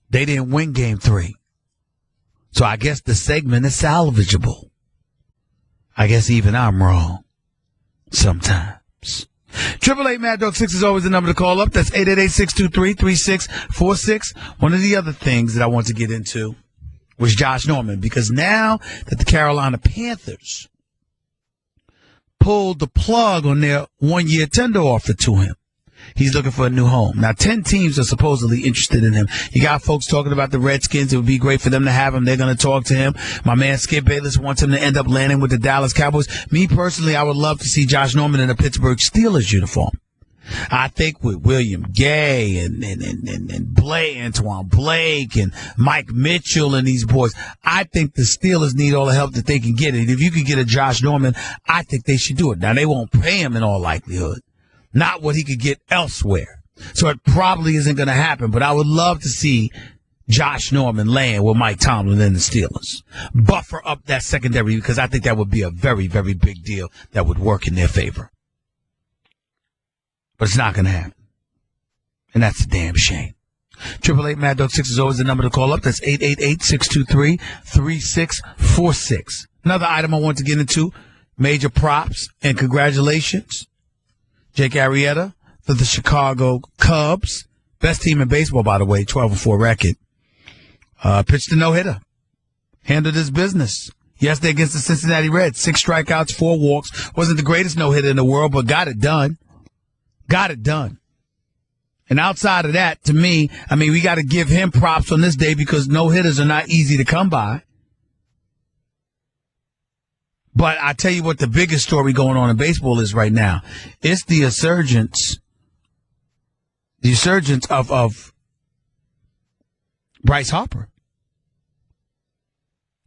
They didn't win game 3. So I guess the segment is salvageable. I guess even I'm wrong. Sometimes. 888 Mad Dog 6 is always the number to call up. That's 888-623-3646. One of the other things that I want to get into was Josh Norman, because now that the Carolina Panthers pulled the plug on their 1-year tender offer to him, he's looking for a new home. Now, 10 teams are supposedly interested in him. You got folks talking about the Redskins. It would be great for them to have him. They're going to talk to him. My man Skip Bayless wants him to end up landing with the Dallas Cowboys. Me, personally, I would love to see Josh Norman in a Pittsburgh Steelers uniform. I think with William Gay and Blake, Antoine Blake and Mike Mitchell and these boys, I think the Steelers need all the help that they can get. And if you could get a Josh Norman, I think they should do it. Now, they won't pay him in all likelihood. Not what he could get elsewhere. So it probably isn't going to happen, but I would love to see Josh Norman land with Mike Tomlin and the Steelers. Buffer up that secondary, because I think that would be a very, very big deal that would work in their favor. But it's not going to happen. And that's a damn shame. 888 Mad Dog 6 is always the number to call up. That's 888-623-3646. Another item I want to get into, major props and congratulations. Jake Arrieta for the Chicago Cubs. Best team in baseball, by the way, 12-4 record. Pitched a no-hitter. Handled his business. Yesterday against the Cincinnati Reds. 6 strikeouts, 4 walks. Wasn't the greatest no-hitter in the world, but got it done. Got it done. And outside of that, to me, I mean, we got to give him props on this day because no-hitters are not easy to come by. But I tell you what the biggest story going on in baseball is right now. It's the resurgence of Bryce Harper.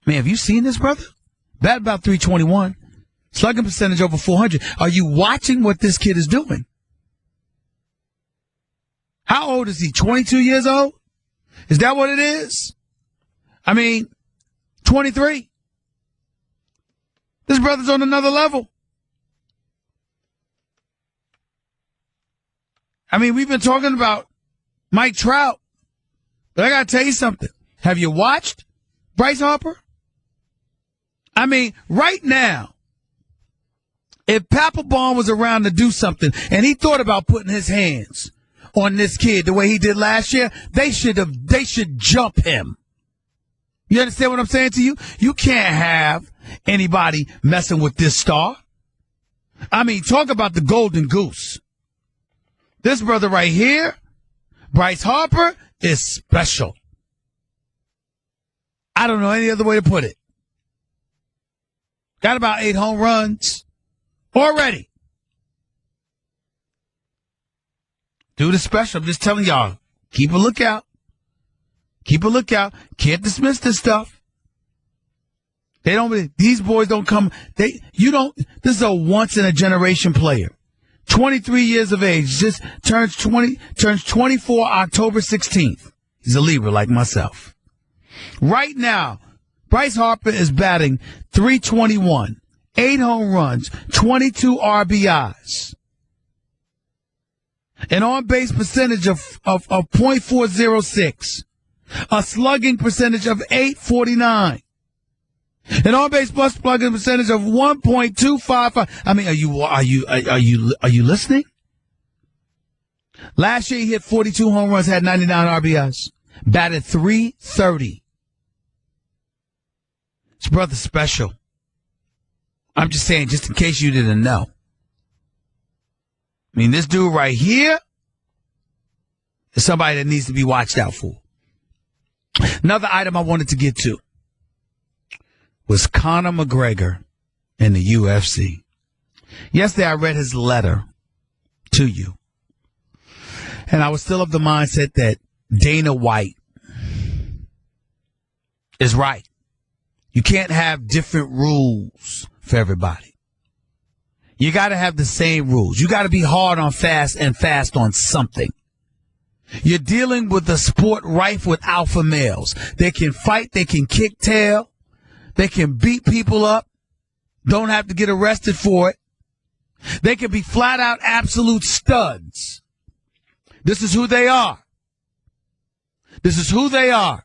Man, have you seen this, brother? Bat about 321. Slugging percentage over 400. Are you watching what this kid is doing? How old is he? 22 years old? Is that what it is? I mean, 23. This brother's on another level. I mean, we've been talking about Mike Trout, but I got to tell you something. Have you watched Bryce Harper? I mean, right now, if Papelbon was around to do something and he thought about putting his hands on this kid the way he did last year, they should jump him. You understand what I'm saying to you? You can't have anybody messing with this star. I mean, talk about the golden goose. This brother right here Bryce Harper is special. I don't know any other way to put it. Got about 8 home runs already. Dude is special. I'm just telling y'all, keep a lookout. Keep a lookout. Can't dismiss this stuff. These boys don't come, this is a once in a generation player. 23 years of age, just turns 24 October 16th. He's a Libra like myself. Right now, Bryce Harper is batting .321, 8 home runs, 22 RBIs. An on-base percentage of .406. A slugging percentage of .849. An on-base plus slugging percentage of 1.255. I mean, are you listening? Last year he hit 42 home runs, had 99 RBIs, batted .330. His brother's special. I'm just saying, just in case you didn't know. I mean, this dude right here is somebody that needs to be watched out for. Another item I wanted to get to was Conor McGregor in the UFC. Yesterday I read his letter to you. And I was still of the mindset that Dana White is right. You can't have different rules for everybody. You got to have the same rules. You got to be hard on fast and fast on something. You're dealing with a sport rife with alpha males. They can fight. They can kick tail. They can beat people up. Don't have to get arrested for it. They can be flat out absolute studs. This is who they are. This is who they are.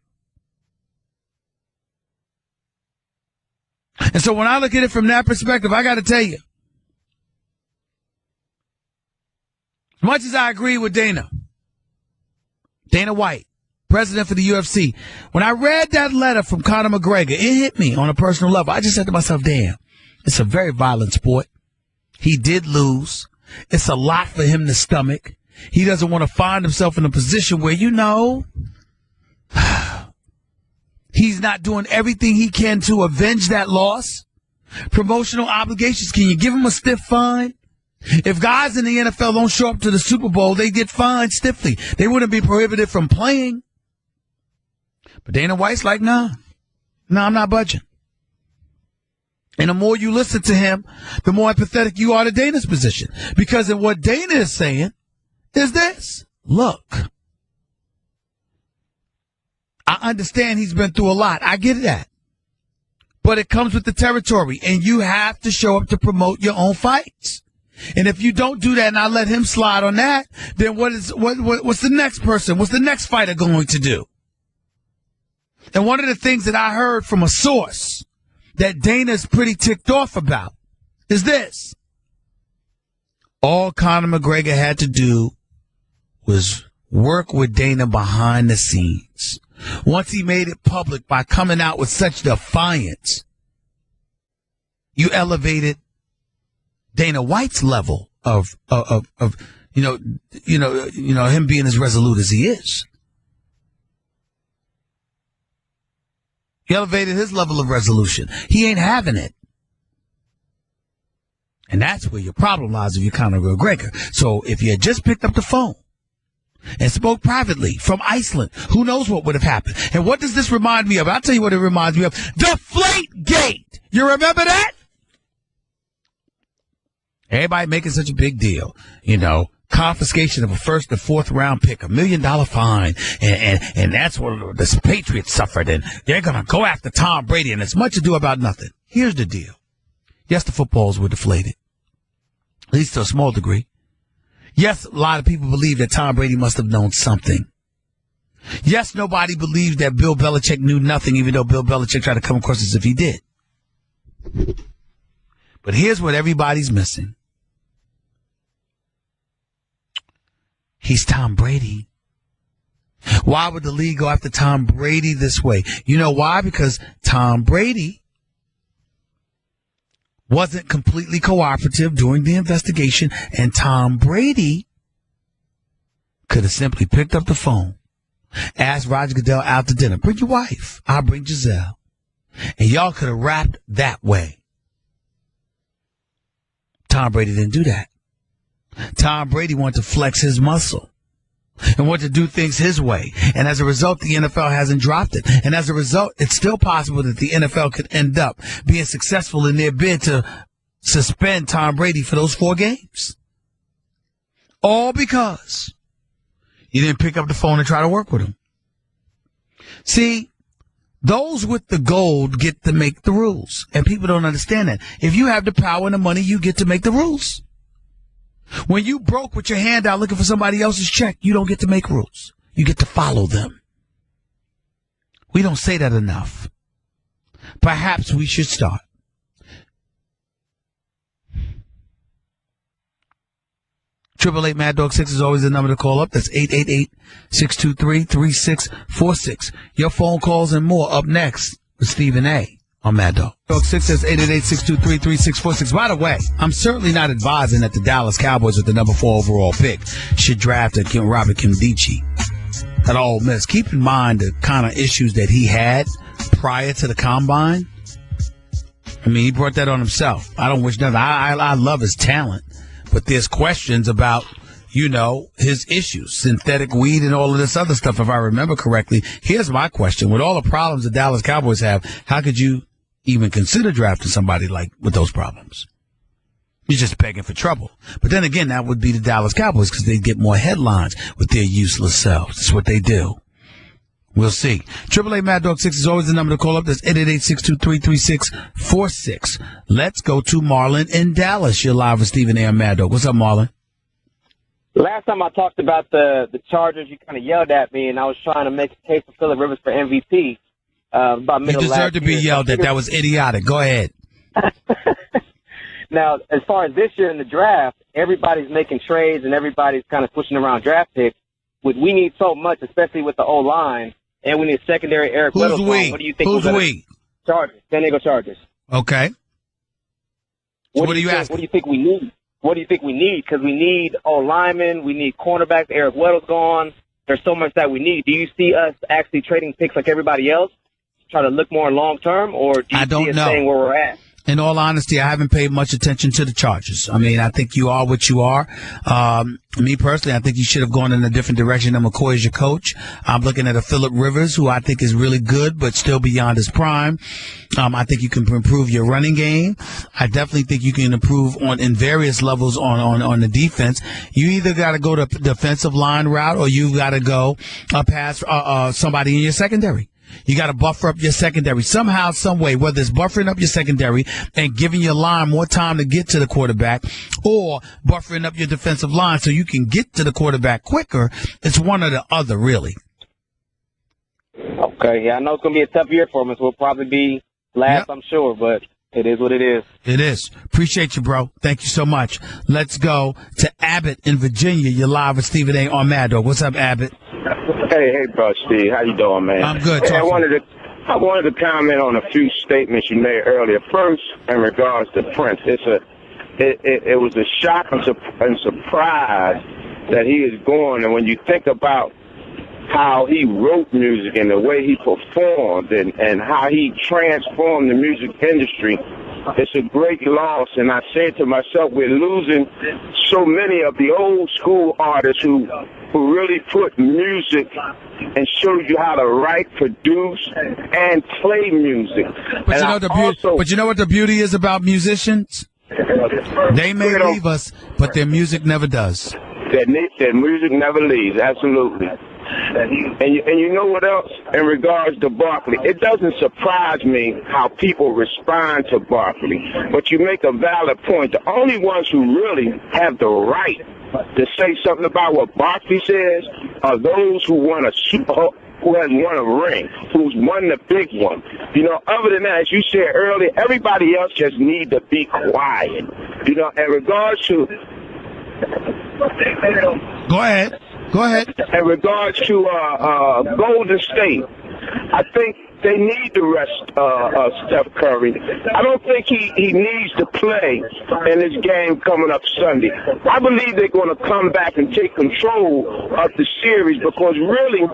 And so when I look at it from that perspective, I got to tell you, as much as I agree with Dana White, president for the UFC, when I read that letter from Conor McGregor, it hit me on a personal level. I just said to myself, damn, it's a very violent sport. He did lose. It's a lot for him to stomach. He doesn't want to find himself in a position where, he's not doing everything he can to avenge that loss. Promotional obligations. Can you give him a stiff fine? If guys in the NFL don't show up to the Super Bowl, they get fined stiffly. They wouldn't be prohibited from playing. But Dana White's like, nah, I'm not budging. And the more you listen to him, the more empathetic you are to Dana's position. Because of what Dana is saying is this. Look, I understand he's been through a lot. I get that. But it comes with the territory, and you have to show up to promote your own fights. And if you don't do that and I let him slide on that, then what's the next person? What's the next fighter going to do? And one of the things that I heard from a source that Dana's pretty ticked off about is this. All Conor McGregor had to do was work with Dana behind the scenes. Once he made it public by coming out with such defiance, you elevated Dana White's level of him being as resolute as he is. You elevated his level of resolution. He ain't having it. And that's where your problem lies if you're Conor McGregor. So if you had just picked up the phone and spoke privately from Iceland, who knows what would have happened? And what does this remind me of? I'll tell you what it reminds me of. Deflategate. You remember that? Everybody making such a big deal. Confiscation of a first and fourth round pick, $1 million fine. And that's what the Patriots suffered. And they're going to go after Tom Brady. And it's much ado about nothing. Here's the deal. Yes, the footballs were deflated, at least to a small degree. Yes, a lot of people believe that Tom Brady must have known something. Yes, nobody believes that Bill Belichick knew nothing, even though Bill Belichick tried to come across as if he did. But here's what everybody's missing. He's Tom Brady. Why would the league go after Tom Brady this way? You know why? Because Tom Brady wasn't completely cooperative during the investigation, and Tom Brady could have simply picked up the phone, asked Roger Goodell out to dinner. Bring your wife. I'll bring Giselle. And y'all could have rapped that way. Tom Brady didn't do that. Tom Brady wanted to flex his muscle and wanted to do things his way. And as a result, the NFL hasn't dropped it. And as a result, it's still possible that the NFL could end up being successful in their bid to suspend Tom Brady for those 4 games. All because you didn't pick up the phone and try to work with him. See, those with the gold get to make the rules. And people don't understand that. If you have the power and the money, you get to make the rules. When you broke with your hand out looking for somebody else's check, you don't get to make rules. You get to follow them. We don't say that enough. Perhaps we should start. Triple Eight Mad Dog 6 is always the number to call up. That's 888-623-3646. Your phone calls and more up next with Stephen A. on Mad Dog. Dog 6 says 888-623-3646. By the way, I'm certainly not advising that the Dallas Cowboys with the number 4 overall pick should draft Robert Nkemdiche at Ole Miss. Keep in mind the kind of issues that he had prior to the combine. I mean, he brought that on himself. I don't wish nothing. I love his talent. But there's questions about, his issues, synthetic weed and all of this other stuff, if I remember correctly. Here's my question. With all the problems the Dallas Cowboys have, how could you even consider drafting somebody with those problems? You're just begging for trouble. But then again, that would be the Dallas Cowboys because they get more headlines with their useless selves. That's what they do. We'll see. Triple Mad Dog 6 is always the number to call up. That's 888-623-3646. Let's go to Marlon in Dallas. You're live with Stephen A. on Mad Dog. What's up, Marlon? Last time I talked about the Chargers, you kind of yelled at me, and I was trying to make a case for Phillip Rivers for MVP. About middle you deserve to be yelled at. That was idiotic. Go ahead. Now, as far as this year in the draft, everybody's making trades and everybody's kind of switching around draft picks. We need so much, especially with the O-line. And we need secondary Eric Weddle's. What do you think? Who's we? Chargers. San Diego Chargers. Okay. So what do you ask? What do you think we need? What do you think we need? Because we need O-linemen. We need cornerbacks. Eric Weddle's gone. There's so much that we need. Do you see us actually trading picks like everybody else to try to look more long-term? Or do you see us staying where we're at? In all honesty, I haven't paid much attention to the Chargers. I mean, I think you are what you are. Me personally, I think you should have gone in a different direction than McCoy as your coach. I'm looking at a Phillip Rivers, who I think is really good, but still beyond his prime. I think you can improve your running game. I definitely think you can improve in various levels on the defense. You either got to go the defensive line route or you got to go past somebody in your secondary. You got to buffer up your secondary somehow, some way, whether it's buffering up your secondary and giving your line more time to get to the quarterback or buffering up your defensive line so you can get to the quarterback quicker. It's one or the other, really. Okay, yeah, I know it's going to be a tough year for us. We'll probably be last, I'm sure, but it is what it is. It is. Appreciate you, bro. Thank you so much. Let's go to Abbott in Virginia. You're live with Stephen A. on Mad Dog. What's up, Abbott? Hey, bro, Steve. How you doing, man? I'm good. Hey, I wanted to comment on a few statements you made earlier. First, in regards to Prince, it was a shock and surprise that he is going. And when you think about how he wrote music and the way he performed and how he transformed the music industry, it's a great loss. And I said to myself, we're losing so many of the old school artists who really put music and showed you how to write, produce, and play music. But you know what the beauty is about musicians? They may leave us, but their music never does. Their music never leaves, absolutely. And you know what else? In regards to Barkley, it doesn't surprise me how people respond to Barkley. But you make a valid point. The only ones who really have the right to say something about what Barkley says are those who who has won a ring, who's won the big one. Other than that, as you said earlier, everybody else just need to be quiet. In regards to... Go ahead. In regards to Golden State, I think they need to rest Steph Curry. I don't think he needs to play in this game coming up Sunday. I believe they're going to come back and take control of the series because really,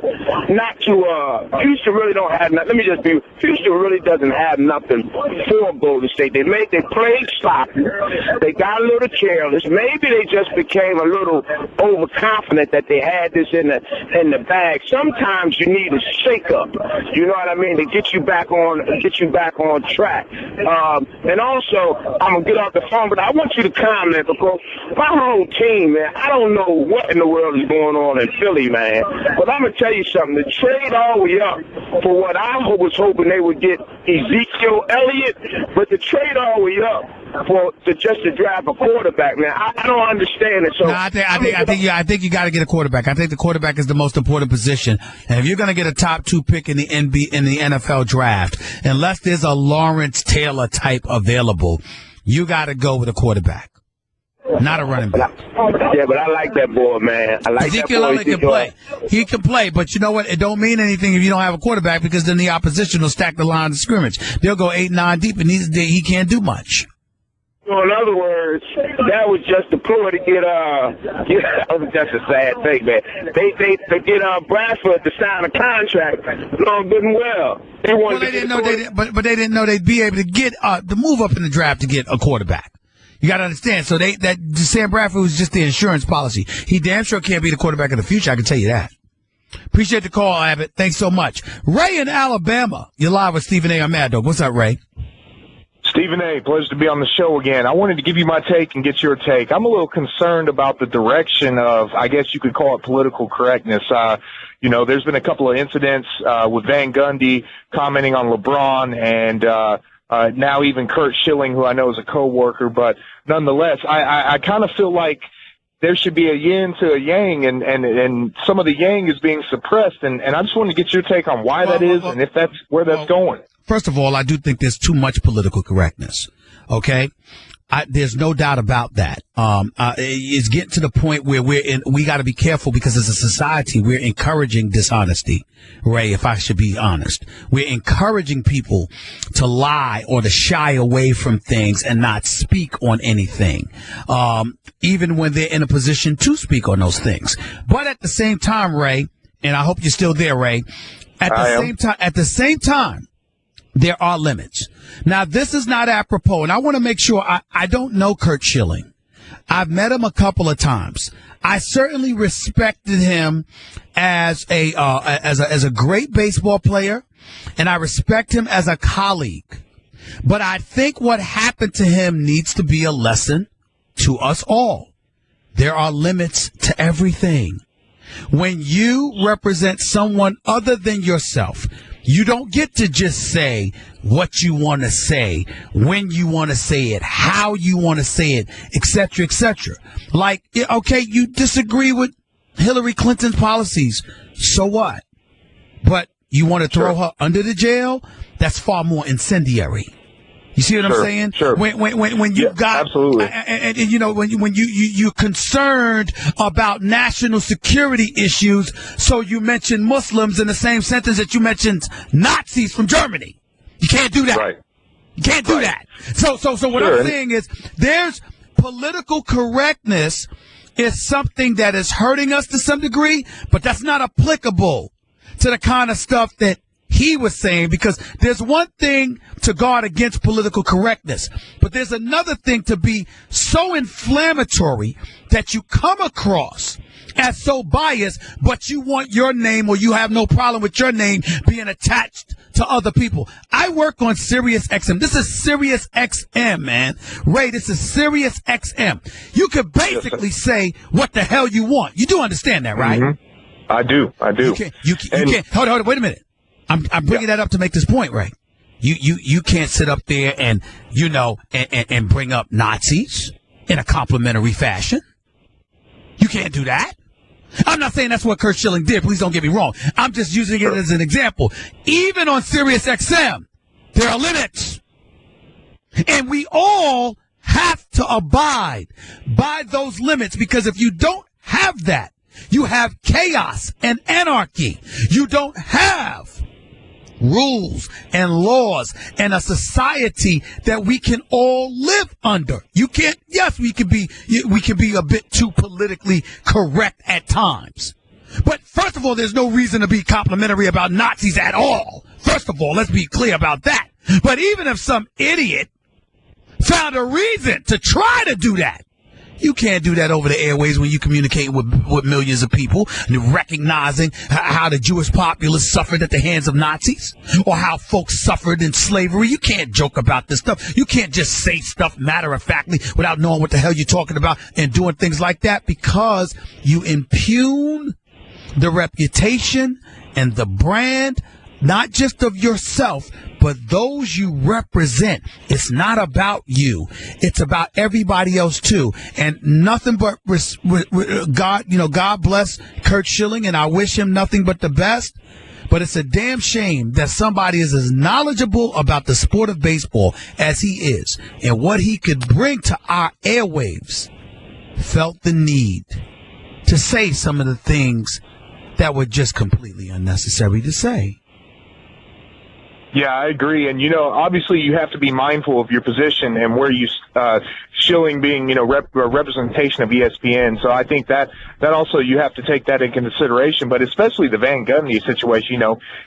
Houston really don't have nothing. Houston really doesn't have nothing for Golden State. They played sloppy. They got a little careless. Maybe they just became a little overconfident that they had this in the bag. Sometimes you need a shake-up. You know what I mean? To get you back on track. And also, I'm gonna get off the phone, but I want you to comment because my whole team, man, I don't know what in the world is going on in Philly, man. But I'm gonna tell you something. The trade all the way up for what I was hoping they would get Ezekiel Elliott, but the trade all the way up just to draft a quarterback, man. I don't understand it. So no, I think you got to get a quarterback. I think the quarterback is the most important position. And if you're going to get a top 2 pick in the NFL draft, unless there's a Lawrence Taylor type available, you got to go with a quarterback, not a running back. Yeah, but I like that boy, man. I like Ezekiel that boy. Can play. He can play, but you know what? It don't mean anything if you don't have a quarterback because then the opposition will stack the line of scrimmage. They'll go 8-9 deep, and he can't do much. So in other words, that was just a ploy to get that's a sad thing, man. They get Bradford to sign a contract long good and well. They didn't know they'd be able to get to move up in the draft to get a quarterback. You got to understand. So that Sam Bradford was just the insurance policy. He damn sure can't be the quarterback of the future. I can tell you that. Appreciate the call, Abbott. Thanks so much. Ray in Alabama. You're live with Stephen A. on Mad Dog. What's up, Ray? Stephen A., pleasure to be on the show again. I wanted to give you my take and get your take. I'm a little concerned about the direction of, I guess you could call it political correctness. There's been a couple of incidents with Van Gundy commenting on LeBron and now even Curt Schilling, who I know is a coworker. But nonetheless, I kind of feel like there should be a yin to a yang, and some of the yang is being suppressed. And I just wanted to get your take on why that is and if that's where that's going. First of all, I do think there's too much political correctness. Okay. There's no doubt about that. It's getting to the point where we got to be careful because as a society, we're encouraging dishonesty. Ray, if I should be honest, we're encouraging people to lie or to shy away from things and not speak on anything, even when they're in a position to speak on those things. But at the same time, Ray, and I hope you're still there, Ray, at the same time, there are limits. Now, this is not apropos, and I want to make sure I don't know Curt Schilling. I've met him a couple of times. I certainly respected him as a great baseball player, and I respect him as a colleague. But I think what happened to him needs to be a lesson to us all. There are limits to everything. When you represent someone other than yourself, you don't get to just say what you want to say, when you want to say it, how you want to say it, et cetera, et cetera. Like, okay, you disagree with Hillary Clinton's policies. So what? But you want to throw her under the jail? That's far more incendiary. You see what I'm saying? Sure. When you got absolutely, and you know when you're concerned about national security issues, so you mention Muslims in the same sentence that you mentioned Nazis from Germany. You can't do that. Right. You can't do that. So what I'm saying is there's political correctness is something that is hurting us to some degree, but that's not applicable to the kind of stuff that he was saying, because there's one thing to guard against political correctness, but there's another thing to be so inflammatory that you come across as so biased, but you want your name or you have no problem with your name being attached to other people. I work on Sirius XM. This is Sirius XM, man. Ray, this is Sirius XM. You could basically say what the hell you want. You do understand that, right? Mm-hmm. I do. You can't. Hold on. Wait a minute. I'm bringing that up to make this point, Ray. You can't sit up there and and bring up Nazis in a complimentary fashion. You can't do that. I'm not saying that's what Curt Schilling did. Please don't get me wrong. I'm just using it as an example. Even on Sirius XM, there are limits, and we all have to abide by those limits, because if you don't have that, you have chaos and anarchy. You don't have rules and laws and a society that we can all live under. You can't, yes, we can be a bit too politically correct at times. But first of all, there's no reason to be complimentary about Nazis at all. First of all, let's be clear about that. But even if some idiot found a reason to try to do that, you can't do that over the airways when you communicate with millions of people, and recognizing how the Jewish populace suffered at the hands of Nazis or how folks suffered in slavery. You can't joke about this stuff. You can't just say stuff matter-of-factly without knowing what the hell you're talking about and doing things like that, because you impugn the reputation and the brand, not just of yourself, but those you represent. It's not about you. It's about everybody else too. And nothing but God, God bless Kurt Schilling, and I wish him nothing but the best. But it's a damn shame that somebody is as knowledgeable about the sport of baseball as he is and what he could bring to our airwaves felt the need to say some of the things that were just completely unnecessary to say. Yeah, I agree. And, obviously you have to be mindful of your position and where you, Schilling being, representation of ESPN. So I think that also you have to take that into consideration, but especially the Van Gundy situation.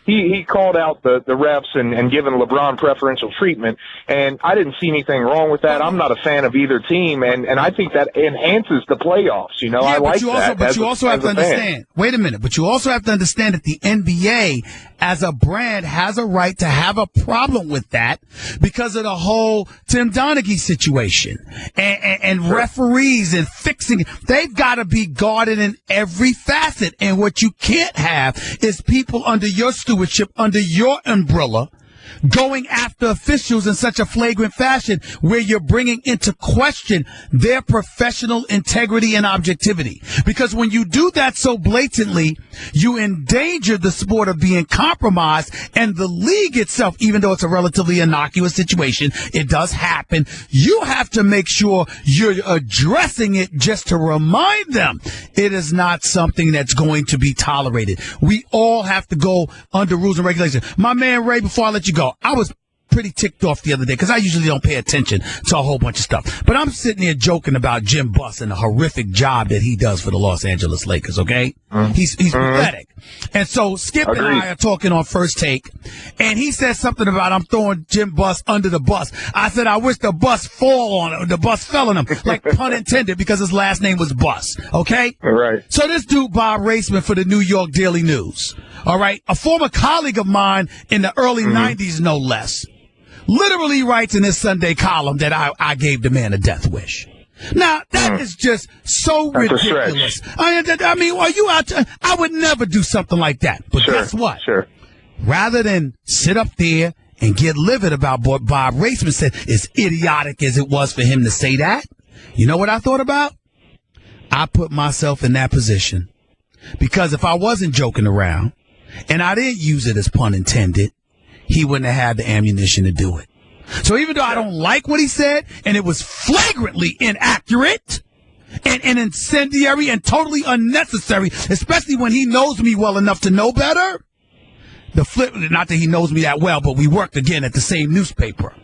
He called out the refs and given LeBron preferential treatment, and I didn't see anything wrong with that. I'm not a fan of either team, and I think that enhances the playoffs. Yeah, I like that. But you also have to understand, wait a minute, but you also have to understand that the NBA as a brand has a right to have a problem with that because of the whole Tim Donaghy situation and sure. Referees and fixing. They've got to be guarded in every facet. And what you can't have is people under your stewardship, under your umbrella, going after officials in such a flagrant fashion where you're bringing into question their professional integrity and objectivity. Because when you do that so blatantly, you endanger the sport of being compromised, and the league itself, even though it's a relatively innocuous situation, it does happen. You have to make sure you're addressing it just to remind them it is not something that's going to be tolerated. We all have to go under rules and regulations. My man Ray, before I let you go, I was pretty ticked off the other day because I usually don't pay attention to a whole bunch of stuff. But I'm sitting here joking about Jim Buss and the horrific job that he does for the Los Angeles Lakers, okay? He's pathetic. And so Skip and I are talking on First Take, and he said something about I'm throwing Jim Buss under the bus. I said, I wish the bus fell on him, like pun intended, because his last name was Buss, okay? All right. So this dude, Bob Raceman for the New York Daily News, all right, a former colleague of mine in the early 90s, no less, literally writes in his Sunday column that I gave the man a death wish. Now, that is just so ridiculous. I mean, are you out to, I would never do something like that. But guess what? Sure. Rather than sit up there and get livid about what Bob Raceman said, as idiotic as it was for him to say that, you know what I thought about? I put myself in that position. Because if I wasn't joking around, and I didn't use it as pun intended, he wouldn't have had the ammunition to do it. So even though I don't like what he said, and it was flagrantly inaccurate and incendiary and totally unnecessary, especially when he knows me well enough to know better, the flip, not that he knows me that well, but we worked again at the same newspaper.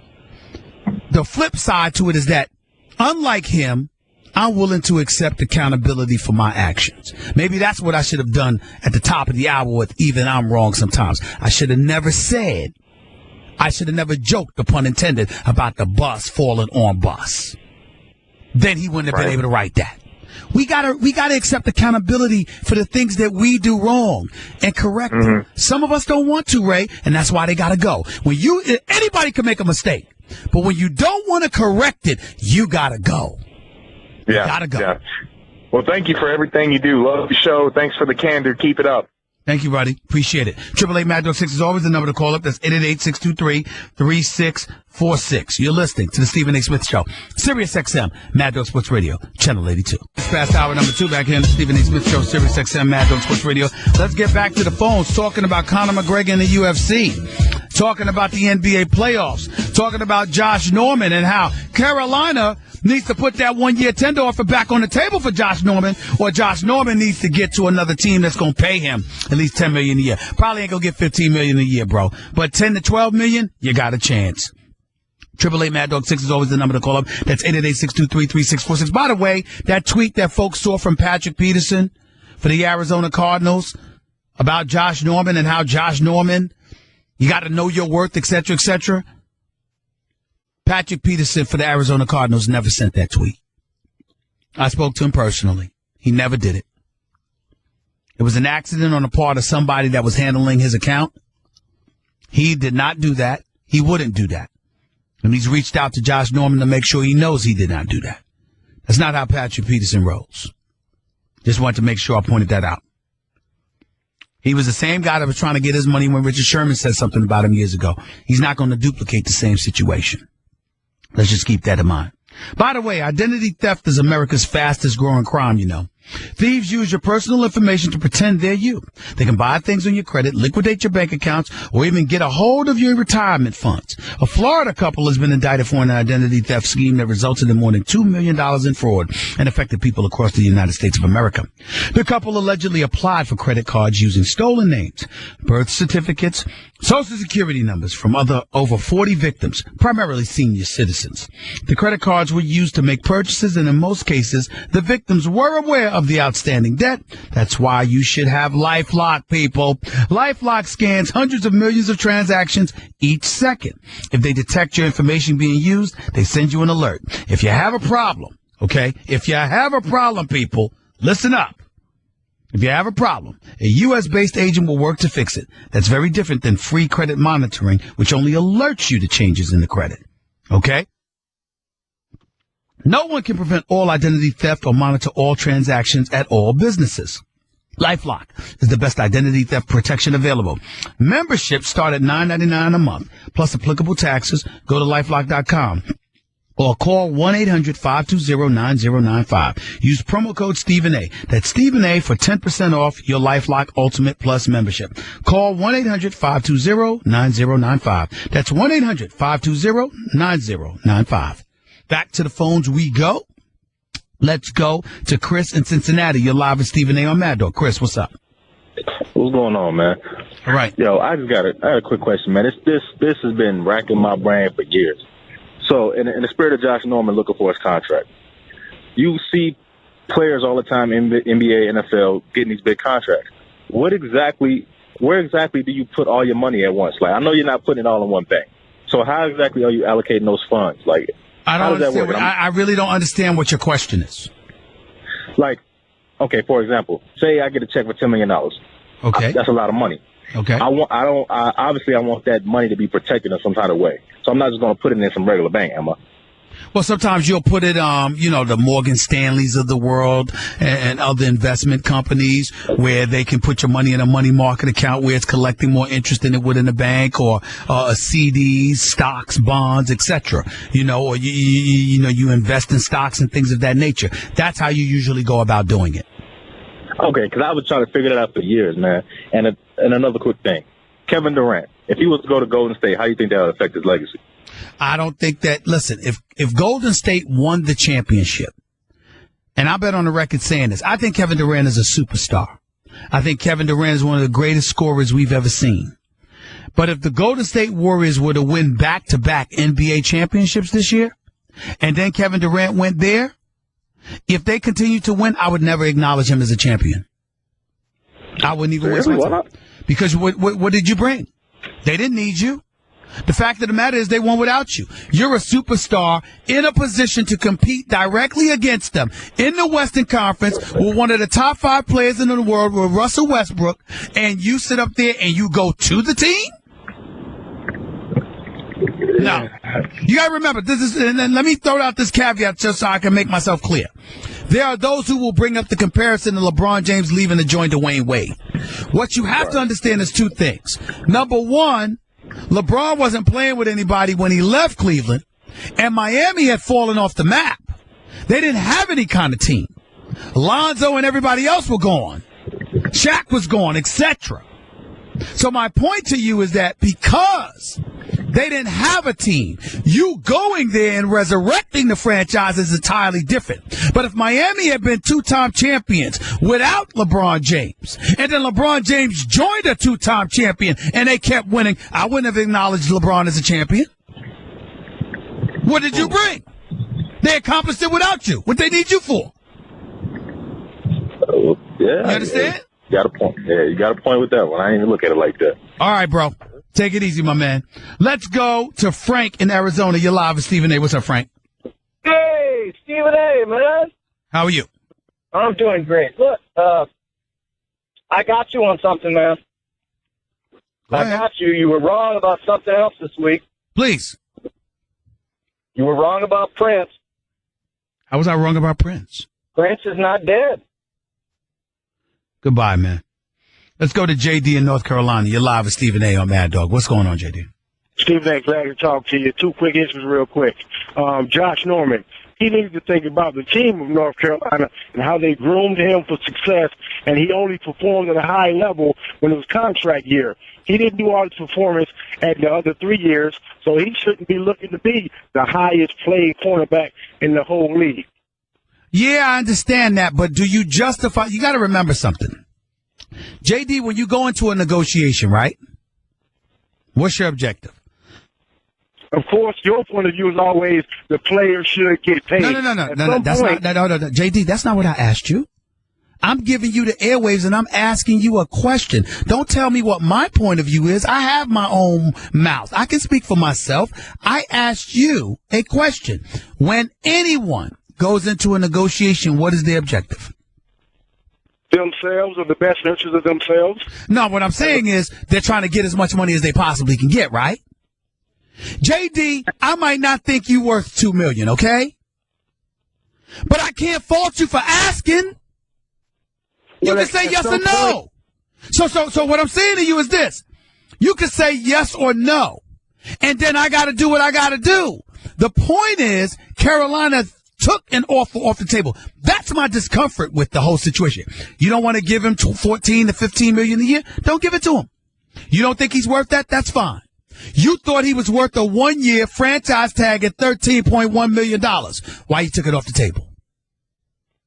The flip side to it is that, unlike him, I'm willing to accept accountability for my actions. Maybe that's what I should have done at the top of the hour with even I'm wrong sometimes. I should have never joked, the pun intended, about the bus falling on Buss. Then he wouldn't have been able to write that. We gotta accept accountability for the things that we do wrong and correct them. Some of us don't want to, Ray, and that's why they gotta go. Anybody can make a mistake, but when you don't want to correct it, you gotta go. Yeah. Gotta go. Yeah. Well, thank you for everything you do. Love the show. Thanks for the candor. Keep it up. Thank you, buddy. Appreciate it. 888-MAD-6 is always the number to call up. That's 888-623-3646. You're listening to the Stephen A. Smith Show. Sirius XM, Mad Dog Sports Radio, Channel 82. It's past hour number 2 back here in the Stephen A. Smith Show, Sirius XM, Mad Dog Sports Radio. Let's get back to the phones, talking about Conor McGregor and the UFC, talking about the NBA playoffs, talking about Josh Norman and how Carolina needs to put that 1-year tender offer back on the table for Josh Norman, or Josh Norman needs to get to another team that's going to pay him at least $10 million a year. Probably ain't going to get $15 million a year, bro. But $10 to $12 million, you got a chance. 888 Mad Dog 6 is always the number to call up. That's 888-623-3646. By the way, that tweet that folks saw from Patrick Peterson for the Arizona Cardinals about Josh Norman and how Josh Norman, you got to know your worth, et cetera, et cetera. Patrick Peterson for the Arizona Cardinals never sent that tweet. I spoke to him personally. He never did it. It was an accident on the part of somebody that was handling his account. He did not do that. He wouldn't do that. And he's reached out to Josh Norman to make sure he knows he did not do that. That's not how Patrick Peterson rolls. Just wanted to make sure I pointed that out. He was the same guy that was trying to get his money when Richard Sherman said something about him years ago. He's not going to duplicate the same situation. Let's just keep that in mind. By the way, identity theft is America's fastest growing crime, you know. Thieves use your personal information to pretend they're you. They can buy things on your credit, liquidate your bank accounts, or even get a hold of your retirement funds. A Florida couple has been indicted for an identity theft scheme that resulted in more than $2 million in fraud and affected people across the United States of America. The couple allegedly applied for credit cards using stolen names, birth certificates, Social Security numbers from over 40 victims, primarily senior citizens. The credit cards were used to make purchases, and in most cases, the victims were aware of the outstanding debt. That's why you should have LifeLock, people. LifeLock scans hundreds of millions of transactions each second. If they detect your information being used, they send you an alert. If you have a problem, okay? If you have a problem, people, listen up. If you have a problem, a U.S.-based agent will work to fix it. That's very different than free credit monitoring, which only alerts you to changes in the credit. Okay? No one can prevent all identity theft or monitor all transactions at all businesses. LifeLock is the best identity theft protection available. Memberships start at $9.99 a month, plus applicable taxes. Go to LifeLock.com. Or call 1-800-520-9095. Use promo code Stephen A. That's Stephen A for 10% off your LifeLock Ultimate Plus membership. Call 1-800-520-9095. That's 1-800-520-9095. Back to the phones we go. Let's go to Chris in Cincinnati. You're live with Stephen A. on Mad Dog. Chris, what's up? What's going on, man? All right. Yo, I had a quick question, man. This has been racking my brain for years. So, in the spirit of Josh Norman looking for his contract, you see players all the time in the NBA, NFL getting these big contracts. Where exactly do you put all your money at once? Like, I know you're not putting it all in one thing. So, how exactly are you allocating those funds? Like, I don't understand. I really don't understand what your question is. Like, okay, for example, say I get a check for $10 million. Okay, that's a lot of money. Okay. Obviously, I want that money to be protected in some kind of way. So I'm not just going to put it in some regular bank, am I? Well, sometimes you'll put it, the Morgan Stanleys of the world and other investment companies where they can put your money in a money market account where it's collecting more interest than it would in a bank, or CDs, stocks, bonds, etc. Or you invest in stocks and things of that nature. That's how you usually go about doing it. Okay, because I was trying to figure that out for years, man. And another quick thing, Kevin Durant, if he was to go to Golden State, how do you think that would affect his legacy? I don't think that. Listen, if Golden State won the championship, and I bet on the record saying this, I think Kevin Durant is a superstar. I think Kevin Durant is one of the greatest scorers we've ever seen. But if the Golden State Warriors were to win back-to-back NBA championships this year, and then Kevin Durant went there, if they continue to win, I would never acknowledge him as a champion. I wouldn't even waste my time. Because what did you bring? They didn't need you. The fact of the matter is they won without you. You're a superstar in a position to compete directly against them in the Western Conference with one of the top 5 players in the world with Russell Westbrook, and you sit up there and you go to the team? No. You got to remember, this is, and then let me throw out this caveat just so I can make myself clear. There are those who will bring up the comparison to LeBron James leaving to join Dwayne Wade. What you have to understand is 2 things. Number one, LeBron wasn't playing with anybody when he left Cleveland, and Miami had fallen off the map. They didn't have any kind of team. Lonzo and everybody else were gone. Shaq was gone, etc. So my point to you is that because They didn't have a team. You going there and resurrecting the franchise is entirely different. But if Miami had been two-time champions without LeBron James, and then LeBron James joined a two-time champion and they kept winning, I wouldn't have acknowledged LeBron as a champion. What did you bring? They accomplished it without you. What they need you for? Yeah. You understand? You got a point. Yeah, you got a point with that one. I didn't even look at it like that. All right, bro. Take it easy, my man. Let's go to Frank in Arizona. You're live with Stephen A. What's up, Frank? Hey, Stephen A., man. How are you? I'm doing great. Look, I got you on something, man. I got you. You were wrong about something else this week. Please. You were wrong about Prince. How was I wrong about Prince? Prince is not dead. Goodbye, man. Let's go to JD in North Carolina. You're live with Stephen A. on Mad Dog. What's going on, JD? Stephen A., glad to talk to you. Two quick issues real quick. Josh Norman, he needs to think about the team of North Carolina and how they groomed him for success, and he only performed at a high level when it was contract year. He didn't do all his performance at the other 3 years, so he shouldn't be looking to be the highest paid cornerback in the whole league. Yeah, I understand that, but do you justify? You got to remember something. JD, when you go into a negotiation, right? What's your objective? Of course, your point of view is always the player should get paid. No. That's not. No. JD, that's not what I asked you. I'm giving you the airwaves and I'm asking you a question. Don't tell me what my point of view is. I have my own mouth. I can speak for myself. I asked you a question. When anyone goes into a negotiation, what is their objective? Themselves, or the best interest of themselves? No, what I'm saying is they're trying to get as much money as they possibly can get, right? JD, I might not think you worth $2 million, okay? But I can't fault you for asking. You can say yes or no. So what I'm saying to you is this. You can say yes or no. And then I got to do what I got to do. The point is, Carolina took an offer off the table. That's my discomfort with the whole situation. You don't want to give him 14 to 15 million a year? Don't give it to him. You don't think he's worth that? That's fine. You thought he was worth a 1-year franchise tag at $13.1 million. Why you took it off the table?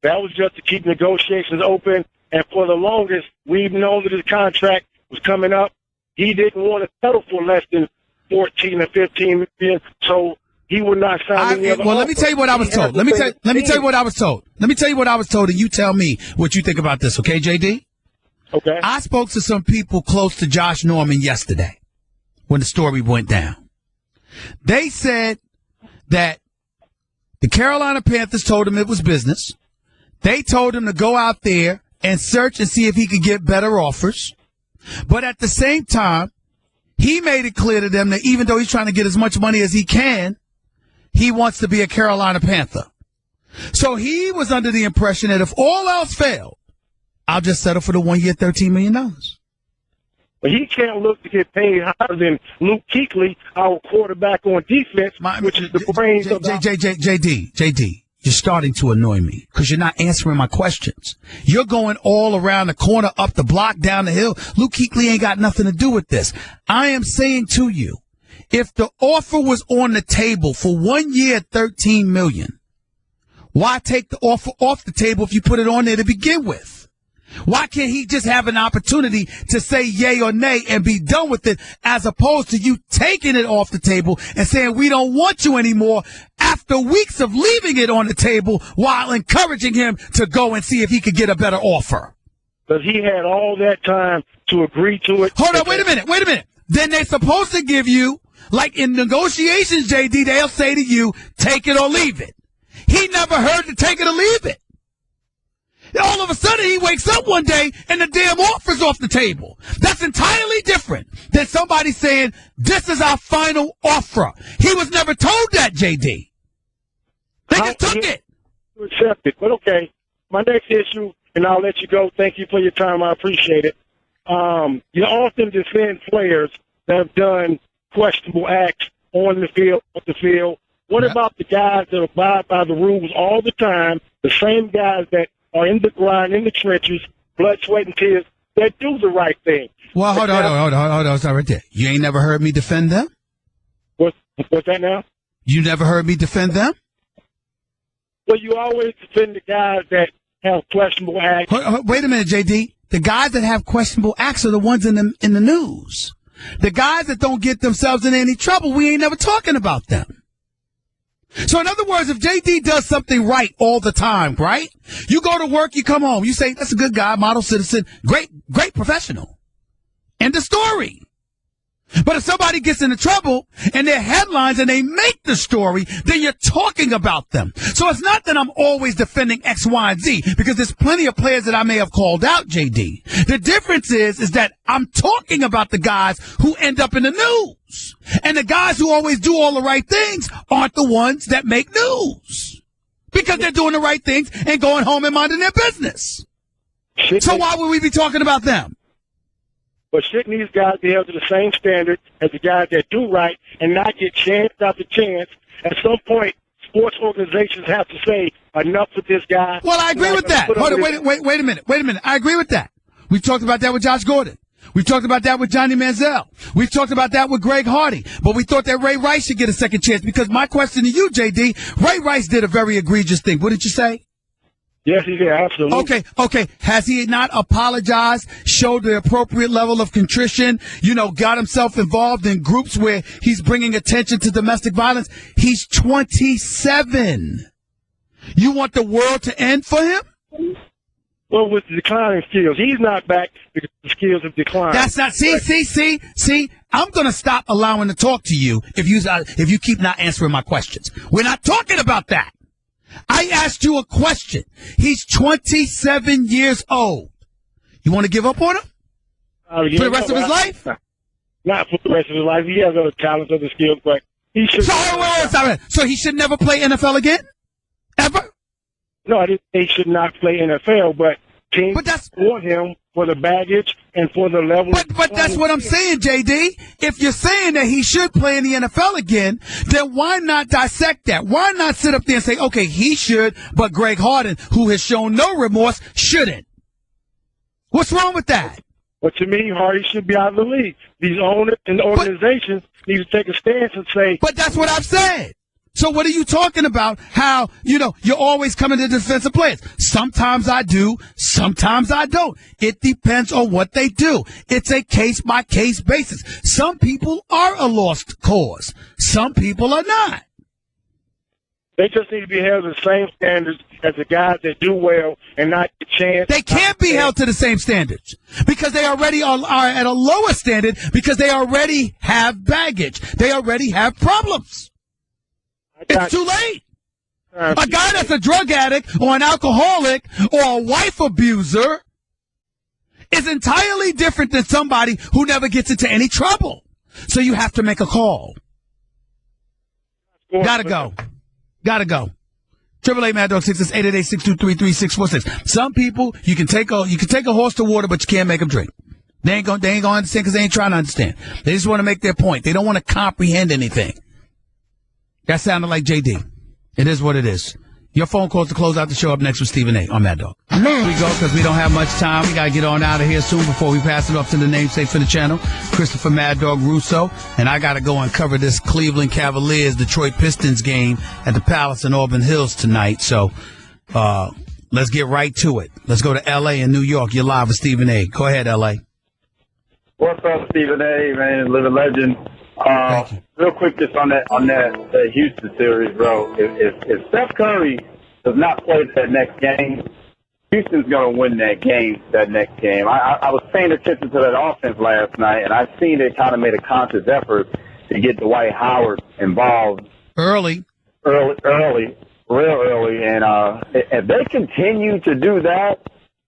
That was just to keep negotiations open. And for the longest, we've known that his contract was coming up. He didn't want to settle for less than 14 or 15 million. So he would not sign any other offer. Let me tell you what I was told. Let me tell you what I was told. Let me tell you what I was told, and you tell me what you think about this, okay, JD? Okay. I spoke to some people close to Josh Norman yesterday when the story went down. They said that the Carolina Panthers told him it was business. They told him to go out there and search and see if he could get better offers. But at the same time, he made it clear to them that even though he's trying to get as much money as he can, he wants to be a Carolina Panther. So he was under the impression that if all else failed, I'll just settle for the 1 year, $13 million. But he can't look to get paid higher than Luke Kuechly, our quarterback on defense, which is the brains of JD, you're starting to annoy me because you're not answering my questions. You're going all around the corner, up the block, down the hill. Luke Kuechly ain't got nothing to do with this. I am saying to you, if the offer was on the table for 1 year, $13 million, why take the offer off the table if you put it on there to begin with? Why can't he just have an opportunity to say yay or nay and be done with it, as opposed to you taking it off the table and saying we don't want you anymore after weeks of leaving it on the table while encouraging him to go and see if he could get a better offer? Because he had all that time to agree to it. Hold on, wait a minute. Then they're supposed to give you, like in negotiations, JD, they'll say to you, take it or leave it. He never heard to take it or leave it. All of a sudden, he wakes up one day and the damn offer's off the table. That's entirely different than somebody saying, this is our final offer. He was never told that, JD. They just took it. Accept it. But okay, my next issue, and I'll let you go. Thank you for your time. I appreciate it. You often defend players that have done questionable acts on the field, off the field. What about the guys that abide by the rules all the time, the same guys that are in the grind, in the trenches, blood, sweat, and tears, that do the right thing? Well, hold on. Stop right there. You ain't never heard me defend them? What's that now? You never heard me defend them? Well, you always defend the guys that have questionable acts. Wait a minute, JD. The guys that have questionable acts are the ones in the news. The guys that don't get themselves in any trouble, we ain't never talking about them. So in other words, if JD does something right all the time, right? You go to work, you come home, you say, that's a good guy, model citizen, great professional. End of story. But if somebody gets into trouble and they're headlines and they make the story, then you're talking about them. So it's not that I'm always defending X, Y, and Z, because there's plenty of players that I may have called out, JD. The difference is that I'm talking about the guys who end up in the news. And the guys who always do all the right things aren't the ones that make news. Because they're doing the right things and going home and minding their business. So why would we be talking about them? But shouldn't these guys be held to the same standard as the guys that do right and not get chance after chance? At some point, sports organizations have to say, enough with this guy. Well, I agree with that. Hold on, wait a minute. I agree with that. We've talked about that with Josh Gordon. We've talked about that with Johnny Manziel. We've talked about that with Greg Hardy. But we thought that Ray Rice should get a second chance, because my question to you, JD, Ray Rice did a very egregious thing. What did you say? Yes, he did, absolutely. Okay. Has he not apologized, showed the appropriate level of contrition, got himself involved in groups where he's bringing attention to domestic violence? He's 27. You want the world to end for him? Well, with the declining skills, he's not back because the skills have declined. That's not, see, I'm going to stop allowing to talk to you if you keep not answering my questions. We're not talking about that. I asked you a question. He's 27 years old. You want to give up on him? For the rest of his life? Not for the rest of his life. He has other talents, other skills, but he should. So he should never play NFL again? Ever? No, I didn't say he should not play NFL, but teams want him for the baggage and for the level. But that's what I'm saying, JD. If you're saying that he should play in the NFL again, then why not dissect that? Why not sit up there and say, okay, he should, but Greg Harden, who has shown no remorse, shouldn't? What's wrong with that? Well, to me, Hardy should be out of the league. These owners and organizations need to take a stance and say. But that's what I've said. So what are you talking about? How, you're always coming to defense of players. Sometimes I do, sometimes I don't. It depends on what they do. It's a case-by-case basis. Some people are a lost cause. Some people are not. They just need to be held to the same standards as the guys that do well and not get a chance. They can't be held to the same standards because they already are at a lower standard, because they already have baggage. They already have problems. It's too late. A guy that's a drug addict or an alcoholic or a wife abuser is entirely different than somebody who never gets into any trouble. So you have to make a call. Gotta go. 888 Mad Dog 888-623-3646. Some people you can take a horse to water, but you can't make them drink. They ain't gonna understand because they ain't trying to understand. They just want to make their point. They don't want to comprehend anything. That sounded like JD. It is what it is. Your phone calls to close out the show up next with Stephen A. on Mad Dog. Here we go, because we don't have much time. We got to get on out of here soon before we pass it off to the namesake for the channel, Christopher Mad Dog Russo. And I got to go and cover this Cleveland Cavaliers Detroit Pistons game at the Palace in Auburn Hills tonight. So let's get right to it. Let's go to L.A. and New York. You're live with Stephen A. Go ahead, L.A. What's up, Stephen A., man? Living legend. Real quick, just on that Houston series, bro. If Steph Curry does not play that next game, Houston's going to win that next game. I was paying attention to that offense last night, and I seen they kind of made a conscious effort to get Dwight Howard involved early, real early. And if they continue to do that,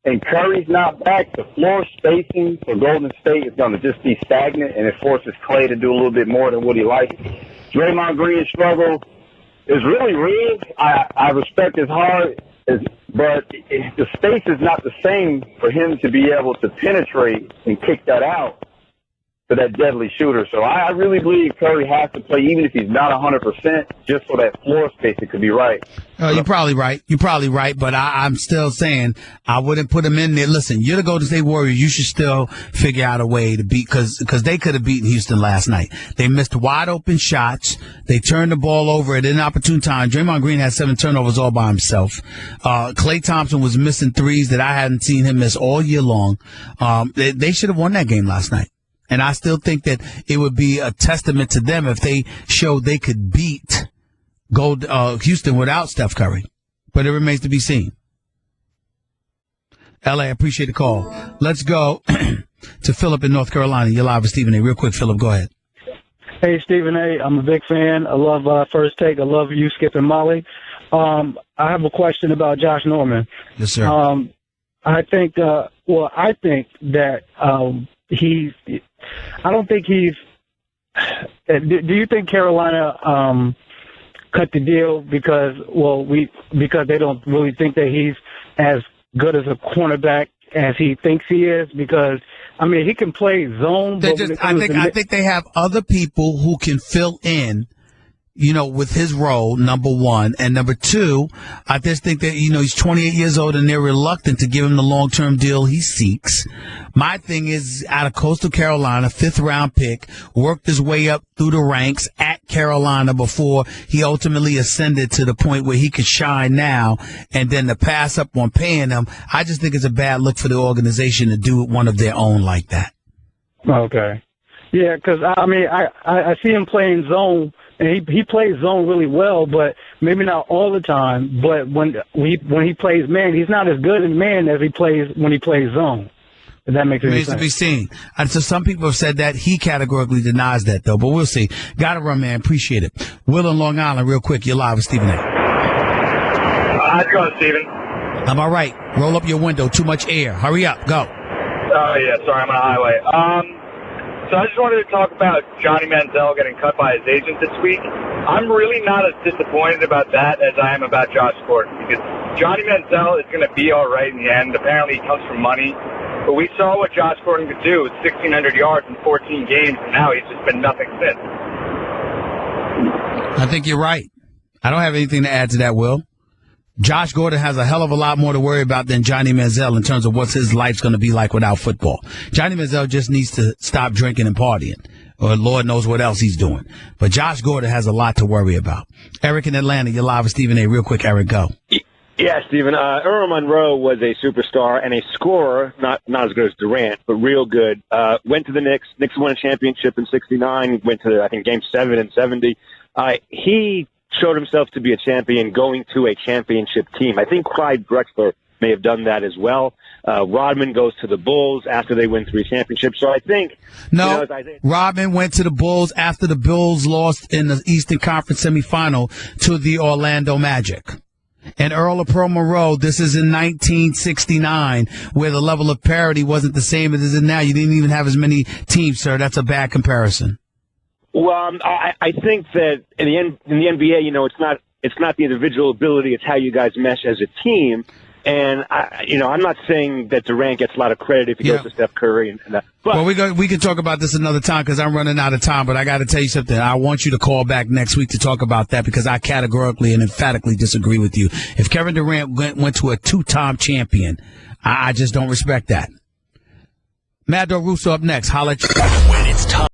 and Curry's not back, the floor spacing for Golden State is going to just be stagnant, and it forces Klay to do a little bit more than what he likes. Draymond Green's struggle is really real. I respect his heart, but the space is not the same for him to be able to penetrate and kick that out. to that deadly shooter. So I really believe Curry has to play, even if he's not 100%, just so that floor spacing could be right. You're probably right. You're probably right, but I'm still saying I wouldn't put him in there. Listen, you're the Golden State Warriors. You should still figure out a way to beat, because they could have beaten Houston last night. They missed wide open shots. They turned the ball over at an opportune time. Draymond Green had 7 turnovers all by himself. Klay Thompson was missing threes that I hadn't seen him miss all year long. They should have won that game last night. And I still think that it would be a testament to them if they showed they could beat Houston without Steph Curry. But it remains to be seen. L.A., I appreciate the call. Let's go to Philip in North Carolina. You're live with Stephen A. Real quick, Philip, go ahead. Hey, Stephen A., I'm a big fan. I love First Take. I love you, Skip and Molly. I have a question about Josh Norman. Yes, sir. I think that I don't think he's. Do you think Carolina cut the deal because they don't really think that he's as good as a cornerback as he thinks he is? Because I mean, he can play zone. I think they have other people who can fill in, with his role, number one. And number two, I just think that, he's 28 years old and they're reluctant to give him the long-term deal he seeks. My thing is, out of Coastal Carolina, 5th-round pick, worked his way up through the ranks at Carolina before he ultimately ascended to the point where he could shine now, and then to pass up on paying him, I just think it's a bad look for the organization to do it one of their own like that. Okay. Yeah, because, I see him playing zone. And he plays zone really well, but maybe not all the time. But when he plays man, he's not as good in man as when he plays zone. If that makes any sense. Remains to be seen. And so some people have said that. He categorically denies that, though. But we'll see. Got to run, man. Appreciate it. Will in Long Island, real quick. You're live with Stephen A. How's it going, Stephen? I'm all right. Roll up your window. Too much air. Hurry up. Go. Oh, yeah. Sorry, I'm on a highway. So I just wanted to talk about Johnny Manziel getting cut by his agent this week. I'm really not as disappointed about that as I am about Josh Gordon, because Johnny Manziel is going to be all right in the end. Apparently he comes from money. But we saw what Josh Gordon could do with 1,600 yards in 14 games, and now he's just been nothing since. I think you're right. I don't have anything to add to that, Will. Josh Gordon has a hell of a lot more to worry about than Johnny Manziel in terms of what his life's going to be like without football. Johnny Manziel just needs to stop drinking and partying, or Lord knows what else he's doing. But Josh Gordon has a lot to worry about. Eric in Atlanta, you're live with Stephen A. Real quick, Eric, go. Yeah, Stephen. Earl Monroe was a superstar and a scorer, not as good as Durant, but real good. Went to the Knicks. Knicks won a championship in '69. Went to, I think, Game 7 in '70. He showed himself to be a champion going to a championship team. I think Clyde Drexler may have done that as well. Rodman goes to the Bulls after they win 3 championships. So I think... No, Rodman went to the Bulls after the Bulls lost in the Eastern Conference semifinal to the Orlando Magic. And Earl of Pearl Monroe, this is in 1969, where the level of parity wasn't the same as it is now. You didn't even have as many teams, sir. That's a bad comparison. Well, I think that in the NBA, it's not the individual ability; it's how you guys mesh as a team. And I'm not saying that Durant gets a lot of credit if he goes to Steph Curry and that. But, well, we can talk about this another time because I'm running out of time. But I got to tell you something. I want you to call back next week to talk about that because I categorically and emphatically disagree with you. If Kevin Durant went to a 2-time champion, I just don't respect that. Mad Dog Russo up next. Holla at you. When it's time.